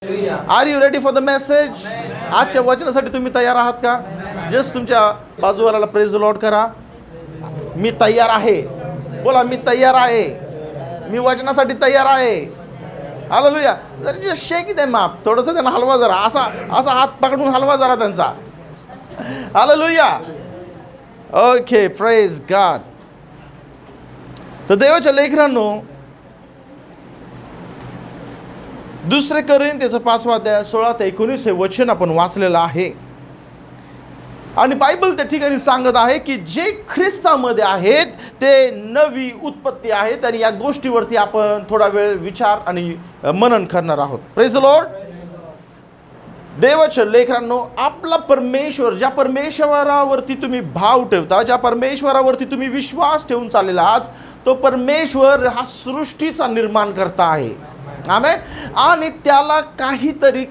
R you ready for the message? आजच्या वचनासाठी तुम्ही तयार आहात का? जस्ट तुमच्या बाजूवाल्याला प्रेज द लॉर्ड करा. मी तयार आहे. बोला, मी तयार आहे. मी वचनासाठी तयार आहे. हालेलुया. जर शेक दे माप थोडंसं त्यांना हलवा जरा, असा असा हात पकडून हलवा जरा त्यांचा. हालेलुया. Okay, praise God. तर देवाच्या लेकरांनो, दुसरे कोरिन्थीचं 5वा अध्याय 16 ते 19 हे वचन आपण वाचलेलं आहे. आणि बायबल त्या ठिकाणी सांगत आहे की जे ख्रिस्तामध्ये आहेत ते नवी उत्पत्ती आहेत. आणि या गोष्टीवरती आपण थोडा वेळ विचार आणि मनन करणार आहोत. Praise the Lord. देवाच्या लेकरांनो, आपला परमेश्वर, ज्या परमेश्वरावरती तुम्ही भाव ठेवता, ज्या परमेश्वरावरती तुम्ही विश्वास ठेवून चाललेला आहात, तो परमेश्वर हा सृष्टीचा निर्माण करता आहे. आमेन. आणि त्याला काहीतरी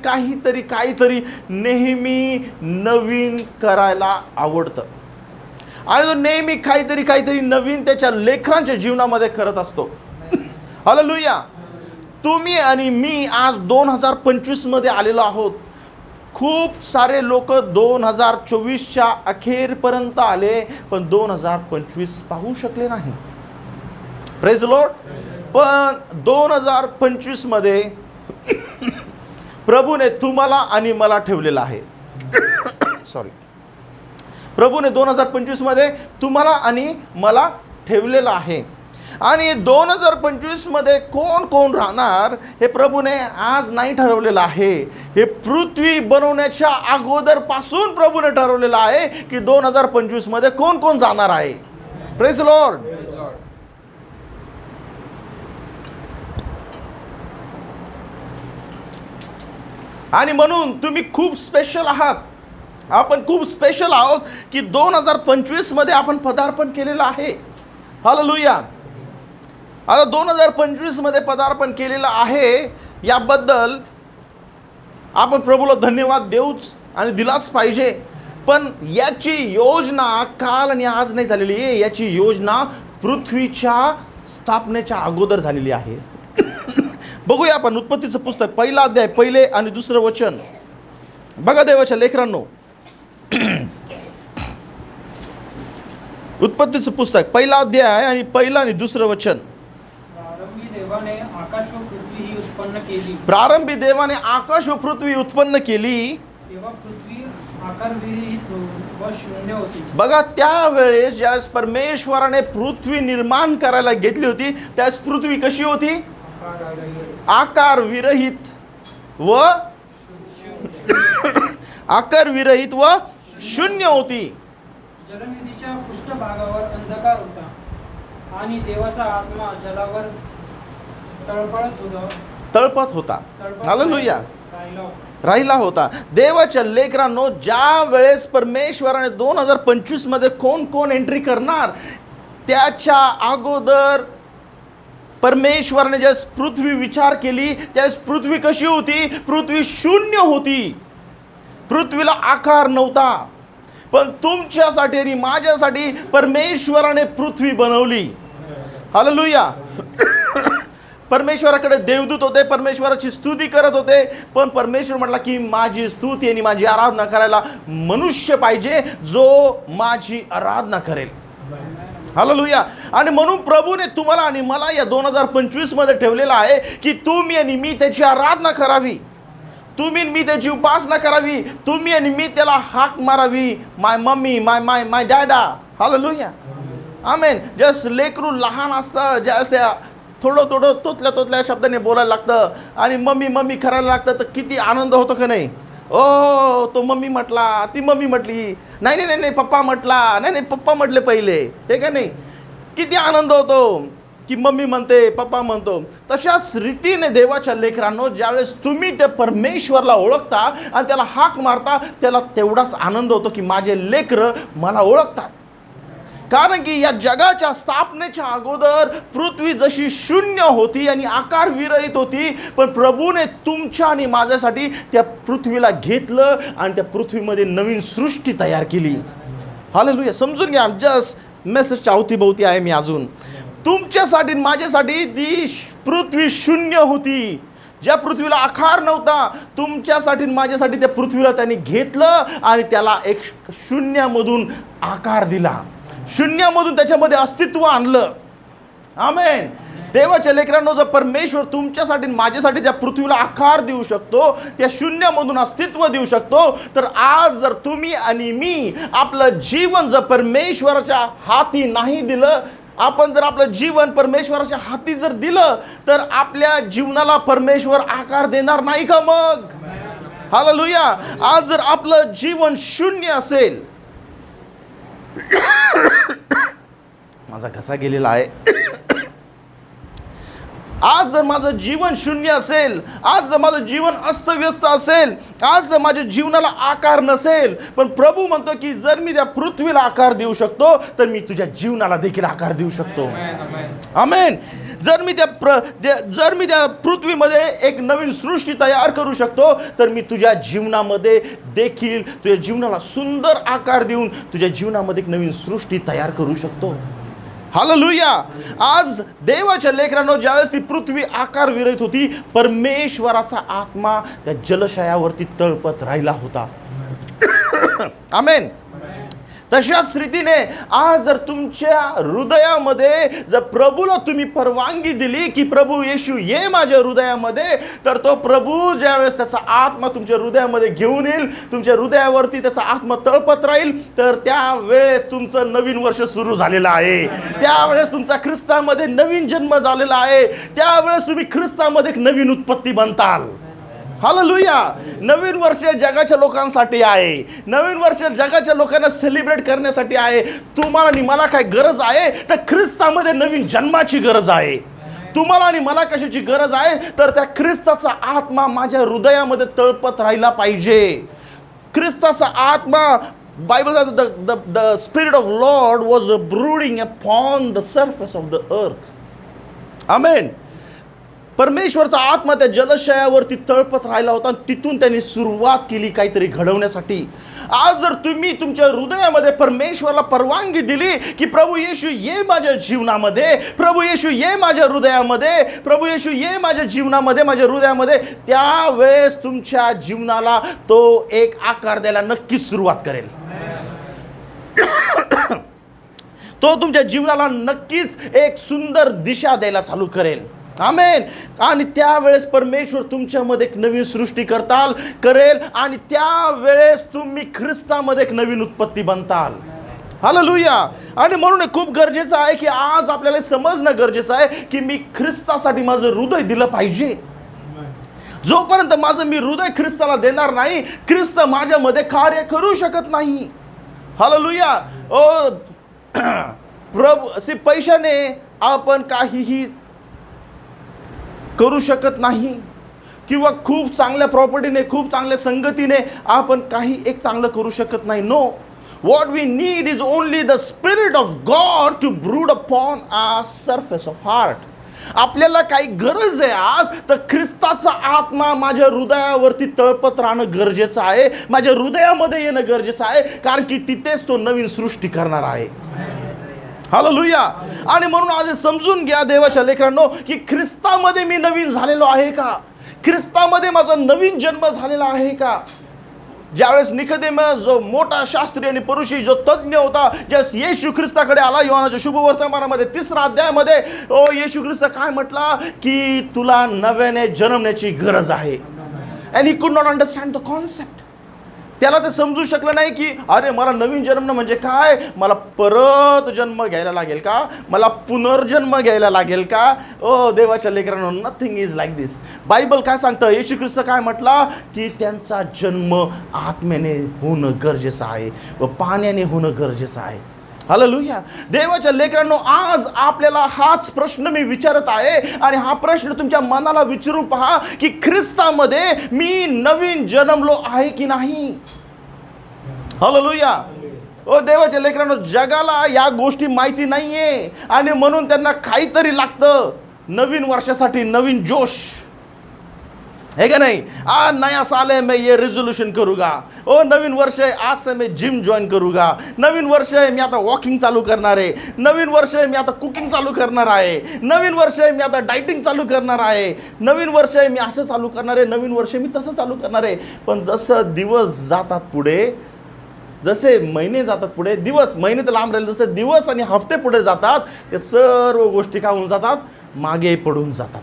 नेहमी नवीन करायला आवडतं. आणि तो नेहमी काहीतरी नवीन त्याच्या लेकरांच्या जीवनामध्ये करत असतो. हालेलुया. तुम्ही आणि मी आज 2025 मध्ये आलेलो आहोत. खूप सारे लोक 2024च्या अखेरपर्यंत आले, पण 2025 पाहू शकले नाही. Praise the Lord. पण 2025 मध्ये प्रभूने तुम्हाला आणि मला ठेवलेलं आहे. सॉरी, प्रभूने 2025 मध्ये तुम्हाला आणि मला ठेवलेलं आहे. आणि 2025 मध्ये कोण कोण राहणार हे प्रभूने आज नाही ठरवलेलं आहे. हे पृथ्वी बनवण्याच्या अगोदर पासून प्रभूने ठरवलेलं आहे की 2025 मध्ये कोण कोण जाणार आहे. Praise the Lord. आणि म्हणून तुम्ही खूप स्पेशल आहात. आपण खूप स्पेशल आहोत की 2025 मध्ये आपण पदार्पण केलेलं आहे. हालेलुया. आता 2025 मध्ये पदार्पण केलेलं आहे, याबद्दल आपण प्रभूला धन्यवाद देऊच आणि दिलाच पाहिजे. पण याची योजना काल आणि आज नाही झालेली आहे. याची योजना पृथ्वीच्या स्थापनेच्या अगोदर झालेली आहे. बघूया आपण उत्पत्तीचं पुस्तक 1 अध्याय 1 आणि 2 वचन. बघा देवाच्या लेकरांनो, उत्पत्तीचं पुस्तक 1 अध्याय आणि 1 आणि 2 वचन. प्रारंभी देवाने आकाश व पृथ्वी ही उत्पन्न केली. प्रारंभी देवाने आकाश व पृथ्वी उत्पन्न केली. तेव्हा पृथ्वी आकारविरहित व शून्य होती. बघा, त्यावेळेस ज्यावेळेस परमेश्वराने पृथ्वी निर्माण करायला घेतली होती, त्यावेळेस पृथ्वी कशी होती? आकार विरहित व शून्य होती. जलनिधीच्या पृष्ठभागावर अंधकार होता आणि देवाचा आत्मा जलावर तळपत होता. हालेलुया. राहिला होता. देवाच्या लेकरांनो, ज्या वेळेस परमेश्वराने 2025 मध्ये कोण कोण एंट्री करणार, त्याच्या अगोदर परमेश्वराने ज्यावेळेस पृथ्वी विचार केली, त्यावेळेस पृथ्वी कशी होती? पृथ्वी शून्य होती. पृथ्वीला आकार नव्हता. पण तुमच्यासाठी आणि माझ्यासाठी परमेश्वराने पृथ्वी बनवली. हालेलुया. परमेश्वराकडे देवदूत होते, परमेश्वराची स्तुती करत होते. पण परमेश्वर म्हटला की माझी स्तुती आणि माझी आराधना करायला मनुष्य पाहिजे, जो माझी आराधना करेल. हालेलुया. आणि म्हणून प्रभूने तुम्हाला आणि मला या 2025 मध्ये ठेवलेलं आहे की तुम्ही आणि मी त्याची आराधना करावी. तुम्ही आणि मी त्याची उपासना करावी. तुम्ही आणि मी त्याला हाक मारावी, माय मम्मी, माय डॅडा. हालेलुया. आमेन. जस्ट लेकरू लहान असतं, ज्यावेळेस त्या थोडं तोतल्या शब्दाने बोलायला लागतं आणि मम्मी करायला लागतं, तर किती आनंद होतो का नाही? ओ, तो मम्मी म्हटला, ती मम्मी म्हटली, नाही पप्पा म्हटला, नाही पप्पा म्हटले पहिले, हे का नाही? किती आनंद होतो की मम्मी म्हणते, पप्पा म्हणतो. तशाच रीतीने देवाच्या लेकरांनो, ज्यावेळेस तुम्ही त्या परमेश्वरला ओळखता आणि त्याला हाक मारता, त्याला तेवढाच आनंद होतो की माझे लेकरं मला ओळखतात. कारण की या जगाच्या स्थापनेच्या अगोदर पृथ्वी जशी शून्य होती आणि आकार विरहित होती, पण प्रभूने तुमच्या आणि माझ्यासाठी त्या पृथ्वीला घेतलं आणि त्या पृथ्वीमध्ये नवीन सृष्टी तयार केली. हालेलुया. समजून घ्या, जस्ट मेसेजच्या अवतीभोवती आहे मी अजून. तुमच्यासाठी माझ्यासाठी ती पृथ्वी शून्य होती. ज्या पृथ्वीला आकार नव्हता, तुमच्यासाठी माझ्यासाठी त्या पृथ्वीला त्यांनी घेतलं आणि त्याला एक शून्यामधून आकार दिला, शून्यामधून त्याच्यामध्ये अस्तित्व आणलं. आमेन. देवाच्या लेकरांनो, जर परमेश्वर तुमच्यासाठी माझ्यासाठी त्या पृथ्वीला आकार देऊ शकतो, त्या शून्यामधून अस्तित्व देऊ शकतो, तर आज जर तुम्ही आणि मी आपलं जीवन जर परमेश्वराच्या हाती नाही दिलं, आपण जर आपलं जीवन परमेश्वराच्या हाती जर दिलं, तर आपल्या जीवनाला परमेश्वर आकार देणार नाही का मग? हालेलुया. आज जर आपलं जीवन शून्य असेल, माझा घसा गेलेला आहे, आज जर माझं जीवन शून्य असेल, आज जर माझं जीवन अस्तव्यस्त असेल, आज जर माझ्या जीवनाला आकार नसेल, पण प्रभू म्हणतो की जर मी त्या पृथ्वीला आकार देऊ शकतो, तर मी तुझ्या जीवनाला देखील आकार देऊ शकतो. आमेन. जर मी त्या पृथ्वीमध्ये एक नवीन सृष्टी तयार करू शकतो, तर मी तुझ्या जीवनामध्ये देखील तुझ्या जीवनाला सुंदर आकार देऊन तुझ्या जीवनामध्ये एक नवीन सृष्टी तयार करू शकतो. हालेलुया. आज देवाच्या लेकरांनो, ज्यावेळेस ती पृथ्वी आकार विरहित होती, परमेश्वराचा आत्मा त्या जलशयावरती तळपत राहिला होता. आमेन. तशाच रीतीने आज जर तुमच्या हृदयामध्ये जर प्रभूला तुम्ही परवानगी दिली की प्रभू येशू ये माझ्या हृदयामध्ये, तर तो प्रभू ज्यावेळेस त्याचा आत्मा तुमच्या हृदयामध्ये घेऊन येईल, तुमच्या हृदयावरती त्याचा आत्मा तळपत राहील, तर त्यावेळेस तुमचं नवीन वर्ष सुरू झालेलं आहे. त्यावेळेस तुमचा ख्रिस्तामध्ये नवीन जन्म झालेला आहे. त्यावेळेस तुम्ही ख्रिस्तामध्ये एक नवीन उत्पत्ती बनताल. हालेलुया. नवीन वर्ष जगाच्या लोकांसाठी आहे. नवीन वर्ष जगाच्या लोकांना सेलिब्रेट करण्यासाठी आहे. तुम्हाला आणि मला काय गरज आहे, तर ख्रिस्तामध्ये नवीन जन्माची गरज आहे. तुम्हाला आणि मला कशाची गरज आहे, तर त्या ख्रिस्ताचा आत्मा माझ्या हृदयामध्ये तळपत राहिला पाहिजे. ख्रिस्ताचा आत्मा, बायबल सांगतो, the spirit of Lord was brooding upon the surface of the earth. Amen. परमेश्वरचा आत्मा त्या जलशयावरती तळपत राहिला होता आणि तिथून त्यांनी सुरुवात केली काहीतरी घडवण्यासाठी. आज जर तुम्ही तुमच्या हृदयामध्ये परमेश्वराला परवानगी दिली की प्रभू येशू ये माझ्या जीवनामध्ये, प्रभू येशू ये माझ्या हृदयामध्ये, प्रभू येशू ये माझ्या जीवनामध्ये, माझ्या हृदयामध्ये, त्यावेळेस तुमच्या जीवनाला तो एक आकार द्यायला नक्कीच सुरुवात करेल. तो तुमच्या जीवनाला नक्कीच एक सुंदर दिशा द्यायला चालू करेल. आमेन. आणि त्यावेळेस परमेश्वर तुमच्यामध्ये एक नवीन सृष्टी करेल आणि त्यावेळेस तुम्ही ख्रिस्तामध्ये एक नवीन उत्पत्ती बनताल. हालेलुया. आणि म्हणून खूप गरजेचं आहे की आज आपल्याला समजणं गरजेचं आहे की मी ख्रिस्तासाठी माझं हृदय दिलं पाहिजे. जोपर्यंत माझं मी हृदय ख्रिस्ताला देणार नाही, ख्रिस्त माझ्यामध्ये कार्य करू शकत नाही. हालेलुया. ओ प्रभू, पैशाने आपण काहीही करू शकत नाही, किंवा खूप चांगल्या प्रॉपर्टीने, खूप चांगल्या संगतीने आपण काही एक चांगलं करू शकत नाही. No, what we need is only the spirit of God to brood upon our surface of heart. आपल्याला काही गरज आहे आज, तर ख्रिस्ताचा आत्मा माझ्या हृदयावरती तळपत राहणं गरजेचं आहे, माझ्या हृदयामध्ये येणं गरजेचं आहे, कारण की तिथेच तो नवीन सृष्टी करणार आहे. हालेलुया. आणि म्हणून आज समजून घ्या देवाच्या लेकरांनो की ख्रिस्तामध्ये मी नवीन झालेलो आहे का? ख्रिस्तामध्ये माझा नवीन जन्म झालेला आहे का? ज्यावेळेस निकोदेमस, जो मोठा शास्त्री आणि परुषी, जो तज्ञ होता, ज्यावेळेस येशू ख्रिस्ताकडे आला, योहानाच्या शुभवर्तमानामध्ये 3रा अध्यायामध्ये येशू ख्रिस्त काय म्हटला की तुला नव्याने जन्मण्याची गरज आहे. And he could not understand the concept. त्याला ते समजू शकलं नाही की अरे मला नवीन जन्म म्हणजे काय, मला परत जन्म घ्यायला लागेल का, मला पुनर्जन्म घ्यायला लागेल का? ओ देवाच्या लेकरांनो, nothing is like this. Bible काय सांगतं, येशू ख्रिस्त काय म्हटला की त्यांचा जन्म आत्म्याने होणं गरजेचं आहे व पाण्याने होणं गरजेचं आहे. हालेलुया. देवाच्या लेकरांनो, आज आपल्याला हाच प्रश्न मी विचारत आहे आणि हा प्रश्न तुमच्या मनाला विचारून पहा की ख्रिस्तामध्ये मी नवीन जन्मलो आहे की नाही. हालेलुया. ओ देवाच्या लेकरांनो, जगाला या गोष्टी माहिती नाहीये आणि म्हणून त्यांना काहीतरी लागतं नवीन वर्षासाठी, नवीन जोश. है क्या नहीं? आज नया साल है, मैं ये रेजोल्यूशन करूँगा. ओ नवीन वर्ष आहे, आज से मैं जिम जॉईन करूँगा. नवीन वर्ष आहे, मी आता वॉकिंग चालू करणार आहे. नवीन वर्ष आहे, मी आता कुकिंग चालू करणार आहे. नवीन वर्ष आहे, मी आता डायटिंग चालू करणार आहे. नवीन वर्ष आहे, मी असं चालू करणार आहे. नवीन वर्ष मी तसं चालू करणार आहे. पण जसं दिवस जातात पुढे, जसे महिने जातात पुढे, दिवस महिने तर लांब राहिले, जसे दिवस आणि हफ्ते पुढे जातात, ते सर्व गोष्टी काय होऊन जातात? मागे पडून जातात.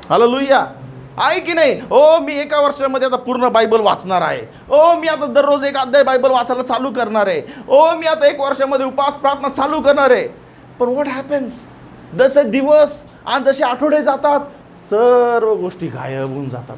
हालेलुया. आहे की नाही? ओ मी एका वर्षामध्ये आता पूर्ण बायबल वाचणार आहे. ओ मी आता दररोज एक अध्याय बायबल वाचायला चालू करणार आहे. ओ मी आता एक वर्षामध्ये उपवास प्रार्थना चालू करणार आहे. पण व्हॉट हॅपन्स? जसे दिवस आणि जसे आठवडे जातात, सर्व गोष्टी गायब होऊन जातात.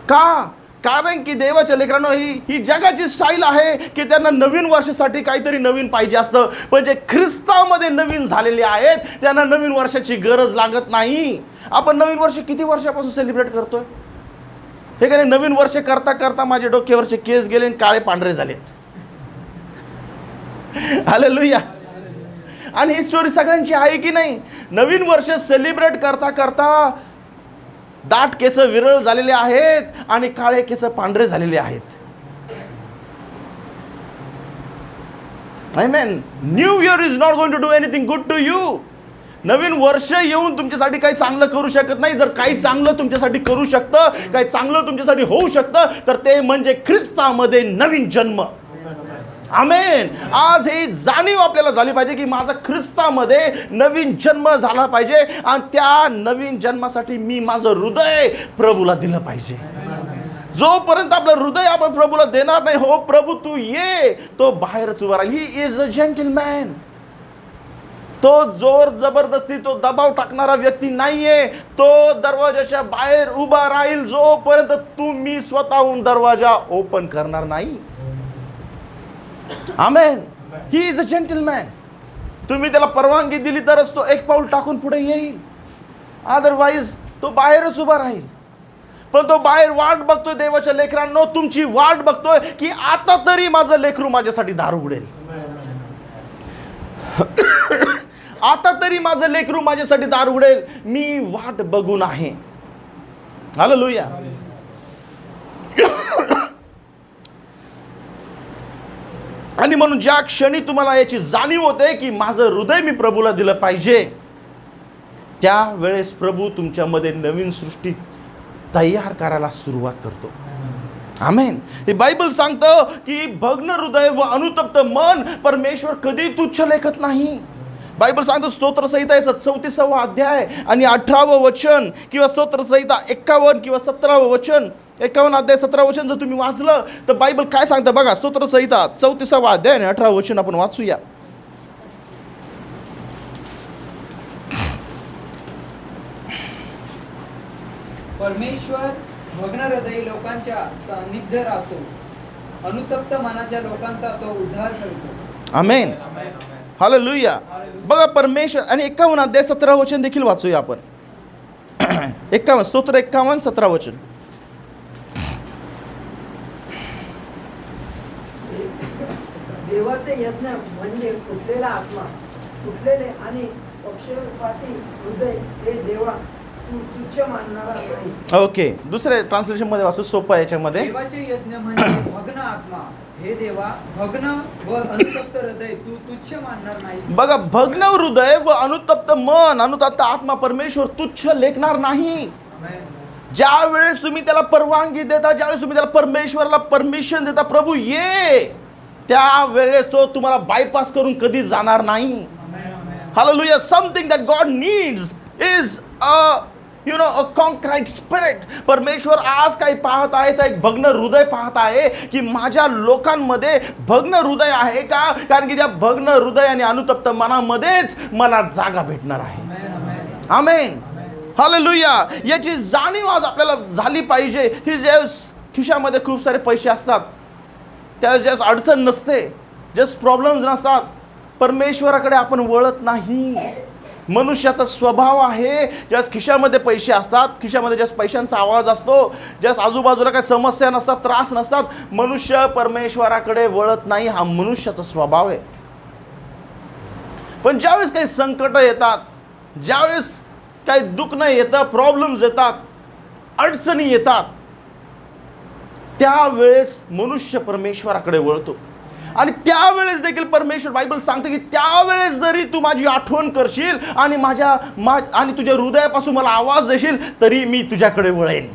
का? कारण की देवाच्या लेकरांनो, ही जगाची स्टाईल आहे की त्यांना नवीन वर्षासाठी काहीतरी नवीन पाहिजे असतं. पण जे ख्रिस्तामध्ये नवीन झालेले आहेत, त्यांना नवीन वर्षाची गरज लागत नाही. आपण नवीन वर्ष किती वर्षापासून सेलिब्रेट करतोय? हे का नाही? नवीन वर्ष करता करता माझे डोक्यावरचे केस गेले आणि काळे पांढरे झालेत. हालेलुया. आणि ही स्टोरी सगळ्यांची आहे की नाही? नवीन वर्ष सेलिब्रेट करता करता दाट केस विरळ झालेले आहेत आणि काळे केस पांढरे झालेले आहेत. Amen. New year is not going to do anything good to you. नवीन वर्ष येऊन तुमच्यासाठी काही चांगलं करू शकत नाही. जर काही चांगलं तुमच्यासाठी करू शकतं, काही चांगलं तुमच्यासाठी होऊ शकतं, तर ते म्हणजे ख्रिस्तामध्ये नवीन जन्म. आमेन. आज ही जाणीव आपल्याला झाली पाहिजे की माझा ख्रिस्तामध्ये नवीन जन्म झाला पाहिजे आणि त्या नवीन जन्मासाठी मी माझं हृदय प्रभूला दिलं पाहिजे. जोपर्यंत आपलं हृदय आपण प्रभूला देणार नाही, हो प्रभू तू ये, तो बाहेरच उभा राहील. ही इज अ जेंटलमॅन. तो जोर जबरदस्ती, तो दबाव टाकणारा व्यक्ती नाहीये. तो दरवाजाच्या बाहेर उभा राहील जोपर्यंत तुम्ही स्वतःहून दरवाजा ओपन करणार नाही. Amen. He is a gentleman. तुम्ही त्याला परवानगी दिली तरच तो एक पाऊल टाकून पुढे येईल. अदरवाईज तो बाहेरच उभा राहील. पण तो बाहेर वाट बघतोय. देवाच्या लेकरांनो, तुमची वाट बघतोय की आता तरी माझं लेकरू माझ्यासाठी दार उघडेल. आता तरी माझं लेकरू माझ्यासाठी दार उघडेल. मी वाट बघून आहे. हालेलुया. आणि म्हणून ज्या क्षणी तुम्हाला याची जाणीव होते की माझं हृदय मी प्रभूला दिलं पाहिजे, त्यावेळेस प्रभू तुमच्यामध्ये नवीन सृष्टी तयार करायला सुरुवात करतो. आमेन. हे बायबल सांगतं की भग्न हृदय व अनुतप्त मन परमेश्वर कधी तुच्छ लेखत नाही. बायबल सांगतो स्तोत्रसंहिता 34वा अध्याय आणि 18वं वचन, किंवा स्तोत्रसंहिता 51 किंवा 17वं वचन, 51 अध्याय 17 वचन जर तुम्ही वाचलं तर बायबल काय सांगतं बघा. स्तोत्रसंहिता 34वा अध्याय आणि 18वं वचन आपण वाचूया. परमेश्वर भग्न हृदयी लोकांच्या सान्निध्य राहतो, अनुतप्त मनाच्या लोकांचा तो उद्धार करतो. आमेन. हालेलुया. बघा परमेश्वर. आणि 51 अध्याय 17 वचन देखील वाचूया आपण. 51 स्तोत्र 51 17 वचन. देवाचे यज्ञ म्हणजे फुटलेला आत्मा, फुटलेले आणि पक्षपाती हृदय हे देवा तू तुच्छ मानणारा नाहीस. ओके. दुसऱ्या ट्रान्सलेशन मध्ये वाचू, सोपं याच्यामध्ये. देवाचे यज्ञ म्हणजे भग्न आत्मा, हे देवा भग्न व अनुतप्त हृदय तू तुच्छ मानणार नाहीस. बघा, भग्न हृदय व अनुतप्त मन, अनुतप्त आत्मा परमेश्वर तुच्छ लेखणार नाही. ज्या वेळेस तुम्ही त्याला परवानगी देता, ज्यावेळेस तुम्ही त्याला परमेश्वराला परमिशन देता, प्रभू ये, त्यावेळेस तो तुम्हाला बायपास करून कधी जाणार नाही. Hallelujah. Something that God needs is a contrite spirit. परमेश्वर आज काही पाहत आहे तर एक भग्न हृदय पाहत आहे की माझ्या लोकांमध्ये भग्न हृदय आहे का? कारण की त्या भग्न हृदय आणि अनुतप्त मनामध्येच मला जागा भेटणार आहे. आमेन. हालेलुया. याची जाणीव आज आपल्याला झाली पाहिजे की ज्यावेळेस खिशामध्ये खूप सारे पैसे असतात, त्यावेळेस अडचण नसते, जस्ट प्रॉब्लेम्स नसतात, परमेश्वराकडे आपण वळत नाही. मनुष्याचा स्वभाव आहे, ज्यास खिशामध्ये पैसे असतात, खिशामध्ये ज्यास पैशांचा आवाज असतो, ज्यास आजूबाजूला काही समस्या नसतात, त्रास नसतात, मनुष्य परमेश्वराकडे वळत नाही. हा मनुष्याचा स्वभाव आहे. पण ज्यावेळेस काही संकट येतात, ज्यावेळेस काही दुःख नाही येतं, प्रॉब्लेम्स येतात, अडचणी येतात, त्यावेळेस मनुष्य परमेश्वराकडे वळतो. आणि त्यावेळेस देखील परमेश्वर, बायबल सांगते की त्यावेळेस जरी तू माझी आठवण करशील आणि आणि तुझ्या हृदयापासून मला आवाज देशील, तरी मी तुझ्याकडे वळेन.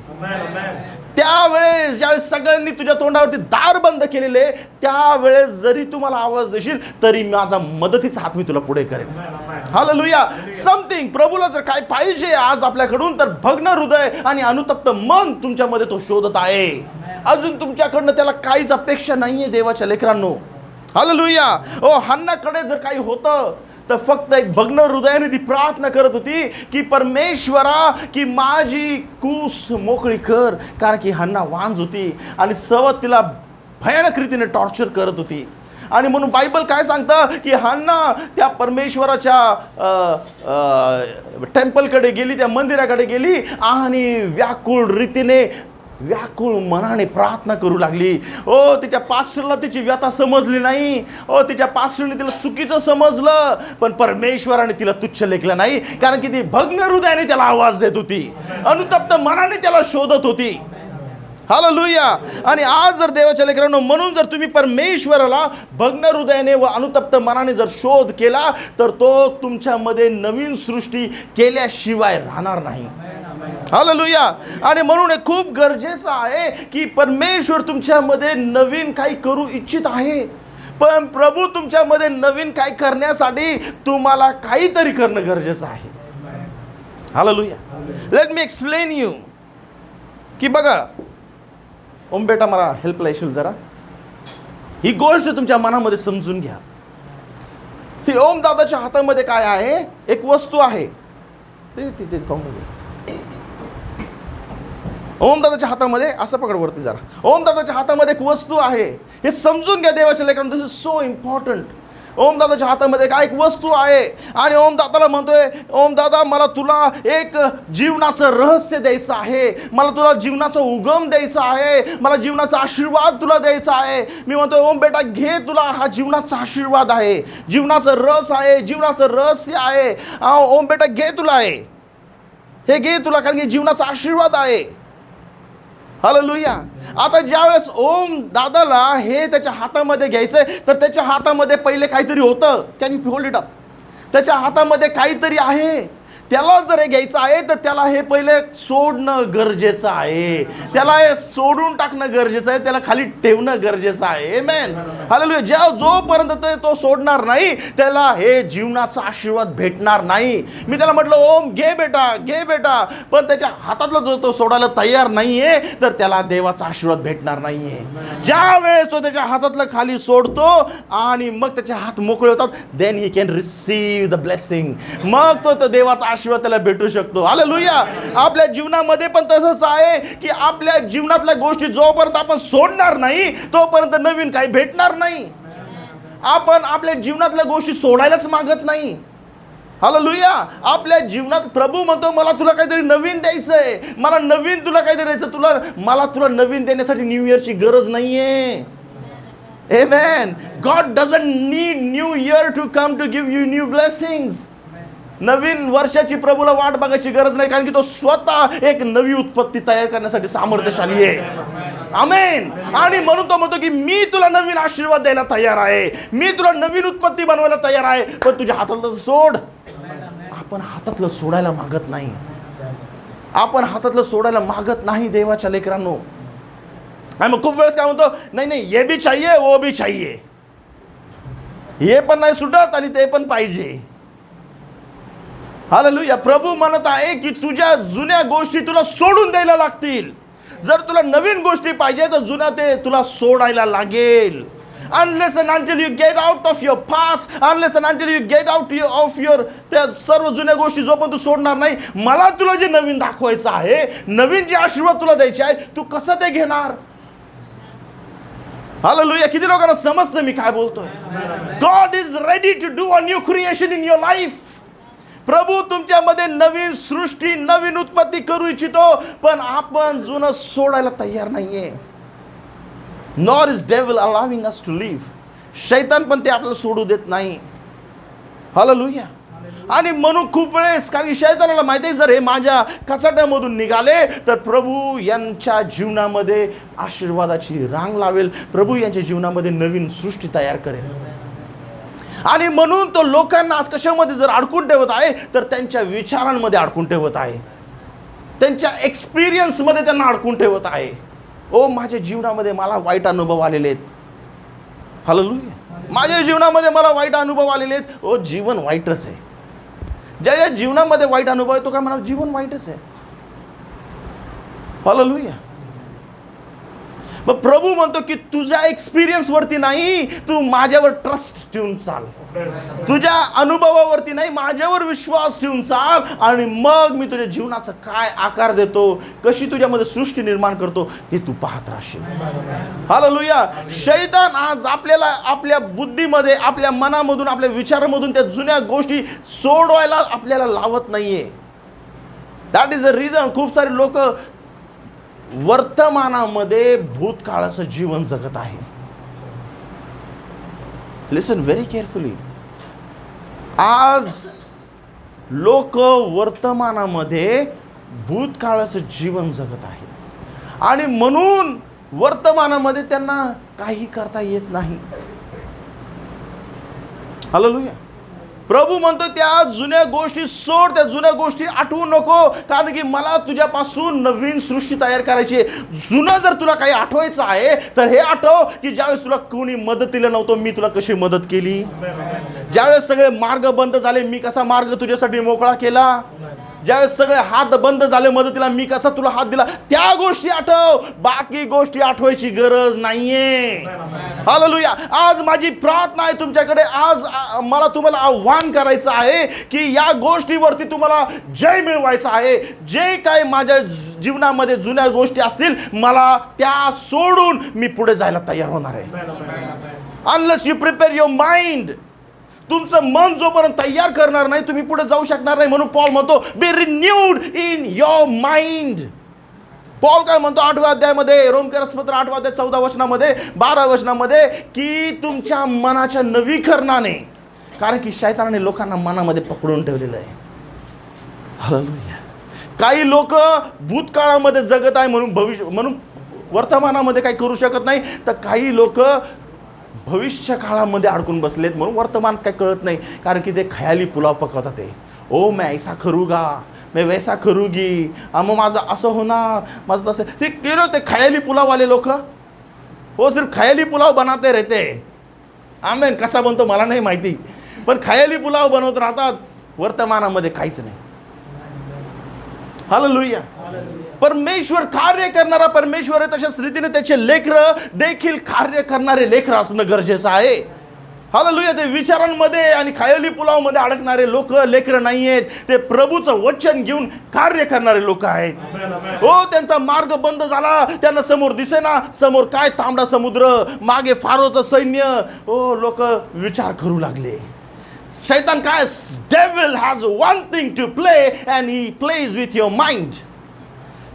त्यावेळेस ज्यावेळेस सगळ्यांनी तुझ्या तोंडावरती दार बंद केलेले, त्यावेळेस जरी तू मला आवाज देशील, तरी माझा मदतीचा हात मी तुला पुढे करेन. हालेलुया. समथिंग, प्रभूला जर काय पाहिजे आज आपल्याकडून, तर भग्न हृदय आणि अनुतप्त मन तुमच्यामध्ये तो शोधत आहे. अजून तुमच्याकडनं त्याला काहीच अपेक्षा नाहीये देवाच्या लेकरांनो. हालेलुया. हन्नाकडे जर काही होतं तर फक्त एक भग्न हृदयाने ती प्रार्थना करत होती की परमेश्वरा, की माझी कूस मोकळी कर. कारण की हन्ना वांज होती आणि सवत तिला भयानक रीतीने टॉर्चर करत होती. आणि म्हणून बायबल काय सांगतं की हन्ना त्या परमेश्वराच्या टेम्पलकडे गेली, त्या मंदिराकडे गेली आणि व्याकुळ रीतीने, व्याकुळ मनाने प्रार्थना करू लागली. तिच्या पास्टरला तिची व्यथा समजली नाही. तिच्या पास्टरने तिला चुकीचं समजलं, पण परमेश्वराने तिला तुच्छ लेखलं नाही. कारण की ती भग्न हृदयाने त्याला आवाज देत होती, अनुतप्त मनाने त्याला शोधत होती. हालेलुया. आणि आज जर देवाच्या लेकरांनो, म्हणून जर तुम्ही परमेश्वराला भग्न हृदयाने व अनुतप्त मनाने जर शोध केला, तर तो तुमच्यामध्ये नवीन सृष्टी केल्याशिवाय राहणार नाही. हालेलुया. आणि म्हणून हे खूप गरजेचं आहे की परमेश्वर तुमच्यामध्ये नवीन काही करू इच्छित आहे, पण प्रभू तुमच्यामध्ये नवीन काय करण्यासाठी तुम्हाला काहीतरी करणं गरजेचं आहे. Hallelujah. Let me explain you की बघा, ओम बेटा मला हेल्पला येशील जरा, ही गोष्ट तुमच्या मनामध्ये समजून घ्या. ती ओम दादाच्या हातामध्ये काय आहे? एक वस्तू आहे. ते ओम दादाच्या हातामध्ये, असं पकड वरती जरा, ओम दादाच्या हातामध्ये एक वस्तू आहे. हे समजून घ्या देवाच्या लेकरांनो, दिस इज सो इम्पॉर्टंट. ओम दादाच्या हातामध्ये काय एक वस्तू आहे आणि ओम दादाला म्हणतोय, ओम दादा मला तुला एक जीवनाचं रहस्य द्यायचं आहे, मला तुला जीवनाचा उगम द्यायचा आहे, मला जीवनाचा आशीर्वाद तुला द्यायचा आहे. मी म्हणतोय ओम बेटा घे, तुला हा जीवनाचा आशीर्वाद आहे, जीवनाचं रस आहे, जीवनाचं रहस्य आहे. ओम बेटा घे, तुला आहे हे, घे तुला, कारण की जीवनाचा आशीर्वाद आहे. हालेलुया. आता ज्यावेळेस ओम दादाला हे त्याच्या हातामध्ये घ्यायचंय, तर त्याच्या हातामध्ये पहिले काहीतरी होतं. Can you hold it up? त्याच्या हातामध्ये काहीतरी आहे. त्याला जर हे घ्यायचं आहे, तर त्याला हे पहिले सोडणं गरजेचं आहे. त्याला हे सोडून टाकणं गरजेचं आहे, त्याला खाली ठेवणं गरजेचं आहे. आमेन. हालेलुया. जोपर्यंत तो सोडणार नाही, त्याला हे जीवनाचा आशीर्वाद भेटणार नाही. मी त्याला म्हटलं ओम घे बेटा, घे बेटा, पण त्याच्या हातातला जो तो सोडायला तयार नाहीये, तर त्याला देवाचा आशीर्वाद भेटणार नाहीये. ज्या वेळेस तो त्याच्या हातातलं खाली सोडतो आणि मग त्याचे हात मोकळे होतात, then he can receive the blessing. मग तो देवाचा आशीर्वाद त्याला भेटू शकतो. हालेलुया. आपल्या जीवनामध्ये पण तसंच आहे की आपल्या जीवनातल्या गोष्टी जोपर्यंत आपण सोडणार नाही, तोपर्यंत नवीन काही भेटणार नाही. आपण आपल्या जीवनातल्या गोष्टी सोडायलाच मागत नाही. हालेलुया. आपल्या जीवनात प्रभू म्हणतो मला तुला काहीतरी नवीन द्यायचंय, मला नवीन तुला काहीतरी द्यायचं, मला तुला नवीन देण्यासाठी न्यू इयरची गरज नाहीये. Amen. God doesn't need New Year to come to give you new blessings. नवीन वर्षाची प्रभूला वाट बघायची गरज नाही, कारण की तो स्वतः एक नवी उत्पत्ती तयार करण्यासाठी सामर्थ्यशाली आहे. आमेन. आणि म्हणून तो म्हणतो की मी तुला नवीन आशीर्वाद द्यायला तयार आहे, मी तुला नवीन उत्पत्ती बनवायला तयार आहे, पण तुझ्या हातातलं सोड. आपण हातातलं सोडायला मागत नाही. आपण हातातलं सोडायला मागत नाही देवाच्या लेकरांनो. आणि मग खूप वेळेस काय म्हणतो, नाही नाही ये भी चाहिए वो भी चाहिए, हे पण नाही सुटत आणि ते पण पाहिजे. हालेलुया. प्रभू म्हणत आहे की तुझ्या जुन्या गोष्टी तुला सोडून द्यायला लागतील. जर तुला नवीन गोष्टी पाहिजे, तर जुन्या ते तुला सोडायला लागेल. Unless and until you get out of your past, unless and until you get out of your त्या सर्व जुन्या गोष्टी जोपर्यंत तू सोडणार नाही, मला तुला जे नवीन दाखवायचं आहे, नवीन जे आशीर्वाद तुला द्यायचे आहे, तू कसं ते घेणार? हालेलुया. किती लोकांना समजतं मी काय बोलतोय? God is ready to do a new creation in your life. प्रभू तुमच्यामध्ये नवीन सृष्टी, नवीन उत्पत्ती करू इच्छितो, पण आपण जुनं सोडायला तयार नाहीये. Nor is devil allowing us to live. शैतान पण ते आपल्याला सोडू देत नाही. हालेलुया. आणि म्हणून खूप वेळेस, कारण शैतानाला माहिती आहे जर हे माझ्या कचाट्यामधून निघाले तर प्रभू यांच्या जीवनामध्ये आशीर्वादाची रांग लावेल, प्रभू यांच्या जीवनामध्ये नवीन सृष्टी तयार करेल. आणि म्हणून तो लोकांना आज कशामध्ये जर अडकून ठेवत आहे तर त्यांच्या विचारांमध्ये अडकून ठेवत आहे, त्यांच्या एक्सपिरियन्समध्ये त्यांना अडकून ठेवत आहे. ओ माझ्या जीवनामध्ये मला वाईट अनुभव आलेले आहेत. हालेलुया. माझ्या जीवनामध्ये मला वाईट अनुभव आलेले आहेत. ओ जीवन वाईटच आहे. ज्या जीवनामध्ये वाईट अनुभव आहे तो काय म्हणा जीवन वाईटच आहे. हालेलुया. मग प्रभू म्हणतो की तुझ्या एक्सपिरियन्स वरती नाही, तू माझ्यावर ट्रस्ट ठेवून चाल. तुझ्या अनुभवावरती नाही, माझ्यावर विश्वास ठेवून चाल, आणि मग मी तुझ्या जीवनाचा काय आकार देतो, कशी तुझ्यामध्ये सृष्टी निर्माण करतो ते तू पाहत राहशील. हालेलुया. शैतान आज आपल्याला आपल्या बुद्धीमध्ये, आपल्या मनामधून, आपल्या विचारामधून त्या जुन्या गोष्टी सोडवायला आपल्याला लावत नाहीये. दॅट इज अ रिझन खूप सारे लोक वर्तमानामध्ये भूतकाळाचं जीवन जगत आहे. लिसन व्हेरी केअरफुली. आज लोक वर्तमानामध्ये भूतकाळाचं जीवन जगत आहे आणि म्हणून वर्तमानामध्ये त्यांना काही करता येत नाही. हालेलुया. प्रभू म्हणतो त्या जुन्या गोष्टी सोड, त्या जुन्या गोष्टी आठवू नको, कारण की मला तुझ्यापासून नवीन सृष्टी तयार करायची आहे. जुनं जर तुला काही आठवायचं आहे तर हे आठव की ज्यावेळेस तुला कोणी मदतीला नव्हतं मी तुला कशी मदत केली, ज्यावेळेस सगळे मार्ग बंद झाले मी कसा मार्ग तुझ्यासाठी मोकळा केला, ज्यावेळेस सगळे हात बंद झाले मदतीला मी कसा तुला हात दिला, त्या गोष्टी आठव. बाकी गोष्टी आठवायची गरज नाहीये. हालेलुया. आज माझी प्रार्थना आहे तुमच्याकडे, आज मला तुम्हाला आव्हान करायचं आहे की या गोष्टीवरती तुम्हाला जय मिळवायचं आहे. जे काय माझ्या जीवनामध्ये जुन्या गोष्टी असतील मला त्या सोडून मी पुढे जायला तयार होणार आहे. Unless you prepare your mind, तुमचं मन जोपर्यंत तयार करणार नाही तुम्ही पुढे जाऊ शकणार नाही. म्हणून पॉल म्हणतो बी renewed in your mind. Paul काय म्हणतो 8व्या अध्यायामध्ये, रोमकरासपत्र 8व्या अध्याय 14 वचनामध्ये 12 वचनामध्ये, की तुमच्या मनाच्या नवीकरणाने, कारण की शैतानाने लोकांना मनामध्ये पकडून ठेवलेलं आहे. हालेलुया. काही लोक भूतकाळामध्ये जगत आहे म्हणून वर्तमानामध्ये काही करू शकत नाही, तर काही लोक भविष्य काळामध्ये अडकून बसलेत म्हणून वर्तमान काय कळत नाही, कारण की ते खयाली पुलाव पकवतात. ते ओ मैं ऐसा करूंगा, मैं वैसा करूंगी, मग माझं असं होणार, माझं तसं, ते केलं. ते खयाली पुलाववाले लोक हो सिर्फ खयाली पुलाव बनाते रहते. आमेन. कसा बनतो मला नाही माहिती, पण खयाली पुलाव बनवत राहतात, वर्तमानामध्ये काहीच नाही. हालेलुया. परमेश्वर कार्य करणारा परमेश्वर आहे, तशाच रीतीने त्याचे लेकरं देखील कार्य करणारे लेकरं असणं गरजेचं आहे. हालेलुया. ते विचारांमध्ये आणि खयाली पुलावमध्ये अडकणारे लोक लेकरं नाही आहेत, ते प्रभूचं वचन घेऊन कार्य करणारे लोक आहेत. हो, त्यांचा मार्ग बंद झाला, त्यांना समोर दिसेना, समोर काय तांबडा समुद्र, मागे फारोचं सैन्य. हो, लोक विचार करू लागले. शैतान काय, devil has one thing to play and he plays with your mind.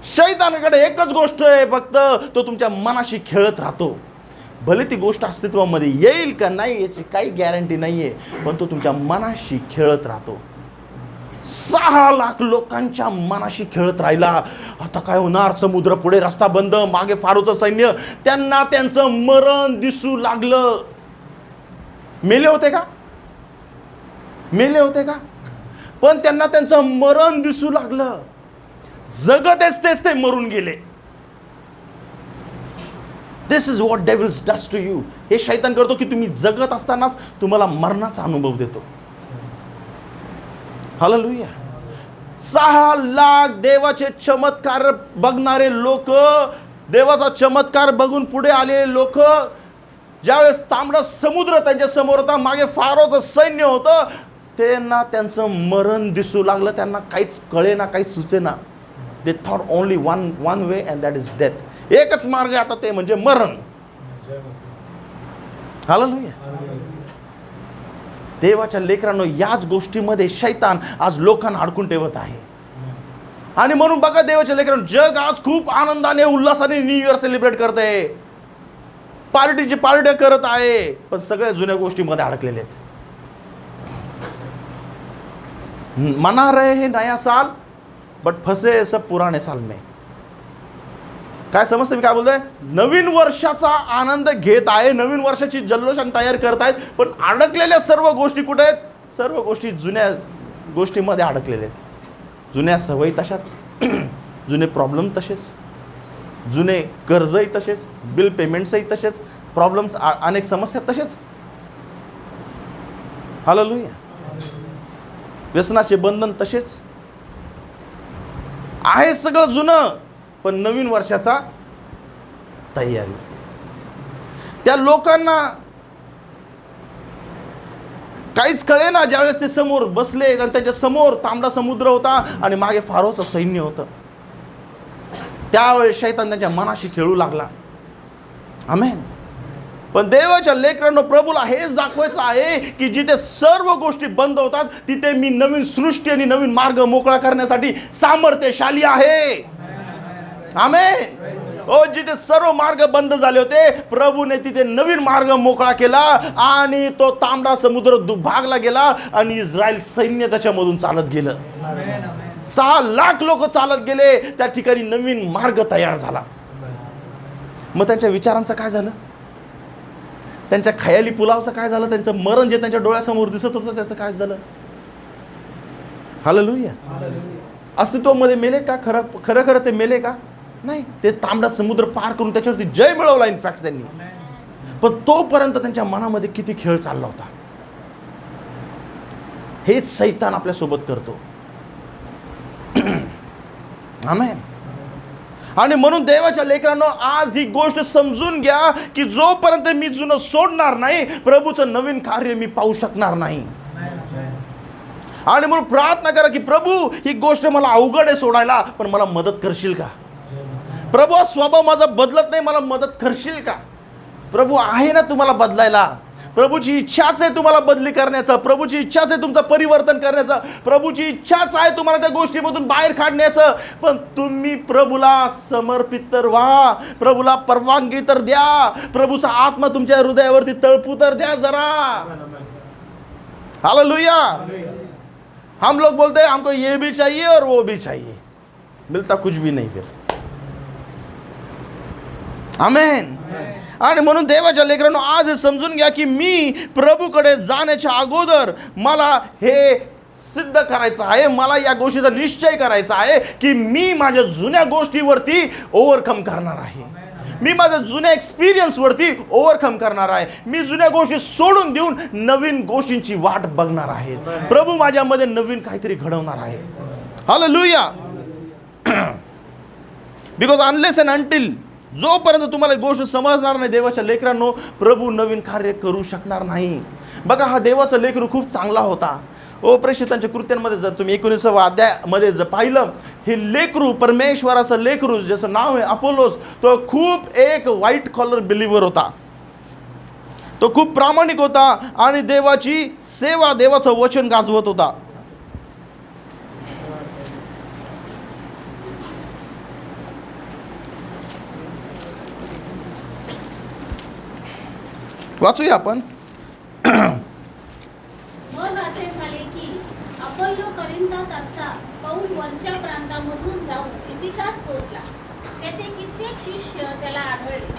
शैतानाकडे एकच गोष्ट आहे फक्त, तो तुमच्या मनाशी खेळत राहतो. भले ती गोष्ट अस्तित्वामध्ये येईल का नाही याची काही गॅरंटी नाही आहे, पण तो तुमच्या मनाशी खेळत राहतो. 6 लाख लोकांच्या मनाशी खेळत राहिला. आता काय होणार, समुद्र पुढे, रस्ता बंद, मागे फारोचं सैन्य. त्यांना त्यांचं मरण दिसू लागलं. मेले होते का? मेले होते का? पण त्यांना त्यांचं मरण दिसू लागलं. जगतेच तेच ते मरून गेले. This is what devils does to you. हे शैतान करतो की तुम्ही जगत असतानाच तुम्हाला मरणाचा अनुभव देतो. हालेलुया. 6 लाख देवाचे चमत्कार बघणारे लोक, देवाचा चमत्कार बघून पुढे आलेले लोक, ज्यावेळेस तांबडा समुद्र त्यांच्या समोर होता, मागे फारोचं सैन्य होतं, त्यांना त्यांचं मरण दिसू लागलं. त्यांना काहीच कळेना, काही सुचेना. They thought only one way and that is death. एकच मार्ग आता ते म्हणजे मरण. हालेलुया. देवाच्या लेकरांनो, याच गोष्टीमध्ये शैतान आज लोकांना अडकून ठेवत आहे. आणि म्हणून बघा देवाच्या लेकरांनो, जग आज खूप आनंदाने उल्हासाने न्यू इयर सेलिब्रेट करत आहे, पार्टीची पार्ट्या करत आहे, पण सगळ्या जुन्या गोष्टीमध्ये अडकलेले आहेत. मना रहे हैं नया साल बट फसे सब पुराने साल में. काय समजतं मी काय बोलतोय? नवीन वर्षाचा आनंद घेत आहे, नवीन वर्षाची जल्लोषाने तयार करत आहेत, पण अडकलेल्या सर्व गोष्टी कुठे आहेत? सर्व गोष्टी जुन्या गोष्टीमध्ये अडकलेल्या आहेत. जुन्या सवयी तशाच, जुने प्रॉब्लेम तसेच, जुने कर्जही तसेच, बिल पेमेंट्सही तसेच, प्रॉब्लेम्स अनेक समस्या तसेच. हालेलुया. व्यसनाचे बंधन तसेच आहे. सगळं जुनं, पण नवीन वर्षाचा तयारी. त्या लोकांना काहीच कळे ना, ज्यावेळेस ते समोर बसले आणि त्यांच्या समोर तांबडा समुद्र होता आणि मागे फारोचं सैन्य होतं. त्यावेळेस शैतान त्यांच्या मनाशी खेळू लागला. आमेन. पण देवाच्या लेकरांनो, प्रभूला हेच दाखवायचं आहे की जिथे सर्व गोष्टी बंद होतात तिथे मी नवीन सृष्टी आणि नवीन मार्ग मोकळा करण्यासाठी सामर्थ्यशाली आहे. आमेन. ओ, जिथे सर्व मार्ग बंद झाले होते, प्रभूने तिथे नवीन मार्ग मोकळा केला आणि तो तांबडा समुद्र दुभागला गेला आणि इस्रायल सैन्य त्याच्यामधून चालत गेलं. 6 लाख लोक चालत गेले. त्या ठिकाणी नवीन मार्ग तयार झाला. मग त्यांच्या विचारांचं काय झालं? त्यांच्या खयाली पुलावचं काय झालं? त्यांचं मरण जे त्यांच्या डोळ्यासमोर दिसत होतं त्याचं काय झालं? हालेलुया. अस्तित्वामध्ये मेले का? खरं ते मेले का? नाही. ते तांबडा समुद्र पार करून त्याच्यावरती जय मिळवला इनफॅक्ट त्यांनी. पण तोपर्यंत त्यांच्या मनामध्ये किती खेळ चालला होता. हेच सैतान आपल्यासोबत करतो. आमेन. आणि म्हणून देवाच्या लेकरांनो, आज ही गोष्ट समजून घ्या की जोपर्यंत मी जुनं सोडणार नाही, प्रभूचं नवीन कार्य मी पाहू शकणार नाही. आणि म्हणून प्रार्थना करा की प्रभू, ही गोष्ट मला अवघड आहे सोडायला, पण मला मदत करशील का? प्रभू, स्वभाव माझा बदलत नाही, मला मदत करशील का? प्रभू आहे ना तुम्हाला बदलायला. प्रभूची इच्छाच आहे तुम्हाला बदली करण्याचा. प्रभूची इच्छाच आहे तुमचं परिवर्तन करण्याचं. प्रभूची इच्छाच आहे तुम्हाला त्या गोष्टीमधून बाहेर काढण्याचं. पण तुम्ही प्रभूला समर्पित तर व्हा, प्रभूला परवानगी तर द्या, प्रभूचा आत्मा तुमच्या हृदयावरती तळपू तर द्या जरा. हालेलुया. हम लोग बोलते हैं हमको ये भी चाहिए और वो भी चाहिए, मिलता कुछ भी नहीं फिर. आमेन. आणि म्हणून देवाच्या लेकरांनो, आज हे समजून घ्या की मी प्रभूकडे जाण्याच्या अगोदर मला हे सिद्ध करायचं आहे, मला या गोष्टीचा निश्चय करायचा आहे की मी माझ्या जुन्या गोष्टीवरती ओव्हरकम करणार आहे. मी माझ्या जुन्या एक्सपिरियन्सवरती ओव्हरकम करणार आहे. मी जुन्या गोष्टी सोडून देऊन नवीन गोष्टींची वाट बघणार आहे. प्रभू माझ्यामध्ये नवीन काहीतरी घडवणार आहे. Hallelujah. Because unless and until, जोपर्यंत तुम्हाला गोष्ट समजणार नाही देवाच्या लेकरांनो, प्रभू नवीन कार्य करू शकणार नाही. बघा, हा देवाचा लेकरू खूप चांगला होता. ओ प्रेषितांच्या कृत्यांमध्ये जर तुम्ही 19व्या अध्यायामध्ये जर पाहिलं, हे लेकरू, परमेश्वराचं लेकरू, ज्याचं नाव आहे अपोलोस, तो खूप एक व्हाईट कॉलर बिलीव्हर होता. तो खूप प्रामाणिक होता आणि देवाची सेवा, देवाचं वचन गाजवत होता. वाचूया आपण. मग असे झाले की अपोल्लो करिंथात असता पौल वरच्या प्रांतामधून जाऊन इफिसास पोहोचला. तेथे कित्येक शिष्य त्याला आढळले.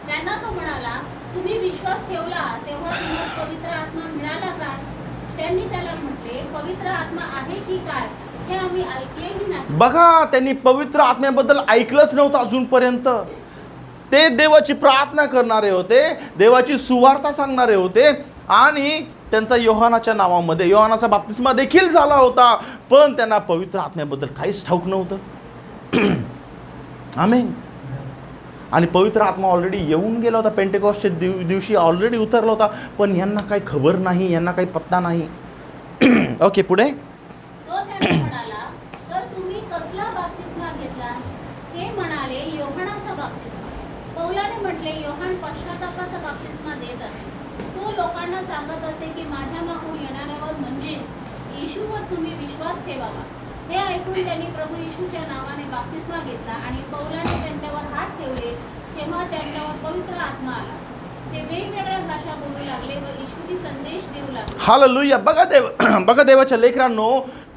त्यांना तो म्हणाला, तुम्ही विश्वास ठेवला तेव्हा तुम्हाला पवित्र आत्मा मिळाला काय? त्यांनी त्याला म्हटले, पवित्र आत्मा आहे की काय हे आम्ही ऐकलेही नाही. बघा, त्यांनी पवित्र आत्म्याबद्दल ऐकलंच नव्हतं अजूनपर्यंत. ते देवाची प्रार्थना करणारे होते, देवाची सुवार्ता सांगणारे होते आणि त्यांचा योहानाच्या नावामध्ये योहानाचा बाप्तिस्मा देखील झाला होता, पण त्यांना पवित्र आत्म्याबद्दल काहीच ठाऊक नव्हतं. आमेन. आणि पवित्र आत्मा ऑलरेडी येऊन गेला होता, पेंटेकॉस्टच्या दिवशी ऑलरेडी उतरला होता, पण यांना काही खबर नाही, यांना काही पत्ता नाही. ओके, पुढे. तो त्यांना म्हणाला, तर तुम्ही कसला बाप्तिस्मा घेतला? ते म्हणाले, योहानाचा बाप्तिस्मा. पौलाने म्हटले, योहान पश्चातापाचा बाप्तिस्मा देत असे. तो लोकांना सांगत असे की माझ्या मागून येणाऱ्यावर म्हणजे येशूवर तुम्ही विश्वास ठेवावा. हे ऐकून त्यांनी प्रभू येशूच्या नावाने बाप्तिस्मा घेतला आणि पौलाने त्यांच्यावर हात ठेवले तेव्हा त्यांच्यावर पवित्र आत्मा आला. ते वेगवेगळ्या भाषा बोलू लागले व येशूची संदेश देऊ लागले. हालेलुया. बघा देवाच्या लेकरांनो,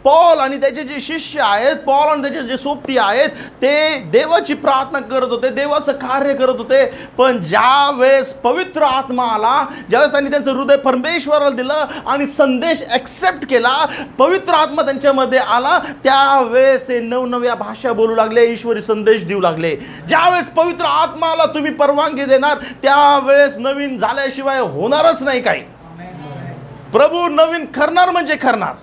पॉल आणि त्याचे जे शिष्य आहेत, पॉल आणि त्याचे जे सोबती आहेत, ते देवाची प्रार्थना करत होते, देवाचं कार्य करत होते. पण ज्या वेळेस पवित्र आत्मा आला, ज्यावेळेस त्यांनी त्यांचं हृदय परमेश्वराला दिलं आणि संदेश ॲक्सेप्ट केला, पवित्र आत्मा त्यांच्यामध्ये आला, त्यावेळेस ते नवनव्या भाषा बोलू लागले, ईश्वरी संदेश देऊ लागले. ज्यावेळेस पवित्र आत्माला तुम्ही परवानगी देणार, त्यावेळेस नवीन झाल्याशिवाय होणारच नाही काही. प्रभू नवीन करणार म्हणजे करणार.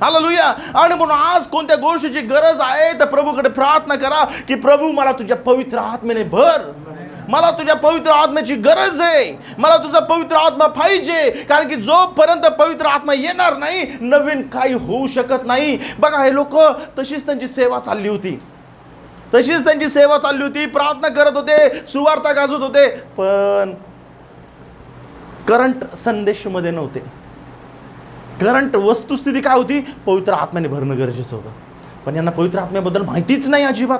हालेलुया. आणि म्हणून आज कोणत्या गोष्टीची गरज आहे तर प्रभूकडे प्रार्थना करा की प्रभू मला तुझ्या पवित्र आत्म्याने भर, मला तुझ्या पवित्र आत्म्याची गरज आहे, मला तुझा पवित्र आत्मा पाहिजे. कारण की जोपर्यंत पवित्र आत्मा येणार नाही, नवीन काही होऊ शकत नाही. बघा, हे लोक तशीच त्यांची सेवा चालली होती, तशीच त्यांची सेवा चालली होती, प्रार्थना करत होते, सुवार्ता गाजवत होते, पण करंट संदेशमध्ये नव्हते. करंट वस्तुस्थिती काय होती? पवित्र आत्म्याने भरणं गरजेचं होतं. पण यांना पवित्र आत्म्याबद्दल माहितीच नाही अजिबात.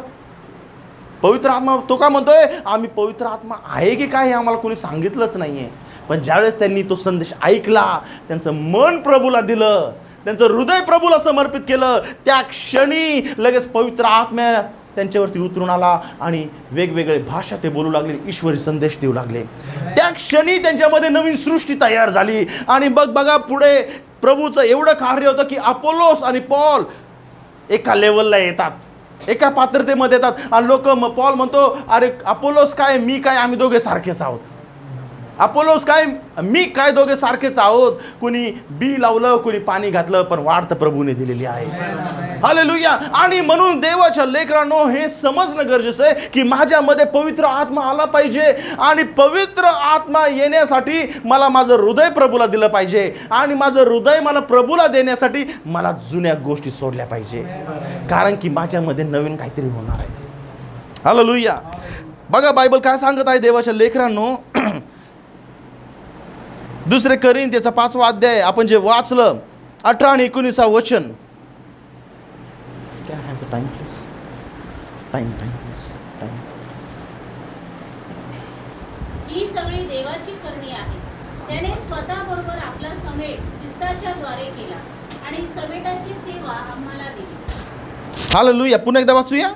पवित्र आत्मा, तो का म्हणतोय आम्ही पवित्र आत्मा आहे की काय हे आम्हाला कोणी सांगितलंच नाही आहे. पण ज्यावेळेस त्यांनी तो संदेश ऐकला, त्यांचं मन प्रभूला दिलं, त्यांचं हृदय प्रभूला समर्पित केलं, त्या क्षणी लगेच पवित्र आत्म्या त्यांच्यावरती उतरून आला आणि वेगवेगळे भाषा ते बोलू लागले, ईश्वरी संदेश देऊ लागले. त्या क्षणी त्यांच्यामध्ये नवीन सृष्टी तयार झाली. आणि बघा पुढे प्रभूचं एवढं कार्य होतं की अपोलोस आणि पॉल एका लेवलला येतात, एका पात्रतेमध्ये येतात. आणि लोक, पॉल म्हणतो, अरे अपोलोस काय, मी काय, आम्ही दोघे सारखेच आहोत. अपोलोस काय, मी काय, दोघे सारखेच आहोत. कुणी बी लावलं, कुणी पाणी घातलं, पण वाढ तर प्रभूने दिलेली आहे. हालेलुया. आणि म्हणून देवाच्या लेकरांनो, हे समजणं गरजेचं आहे की माझ्यामध्ये पवित्र आत्मा आला पाहिजे. आणि पवित्र आत्मा येण्यासाठी मला माझं हृदय प्रभूला दिलं पाहिजे. आणि माझं हृदय मला प्रभूला देण्यासाठी मला जुन्या गोष्टी सोडल्या पाहिजे. कारण की माझ्यामध्ये नवीन काहीतरी होणार आहे. हालेलुया. बघा बायबल काय सांगत आहे देवाच्या लेकरांनो. 2 कोरिंथीचा 5वा अध्याय आपण जे वाचलं, 18 आणि 19 वचन. क्या है time please, time please, time. ही सगळी देवाची करणी आहे. त्याने स्वतःबरोबर आपला समेट ख्रिस्ताच्या द्वारे केला आणि समेटाची सेवा आम्हाला दिली. हालेलुया. पुन्हा एकदा वाचूया.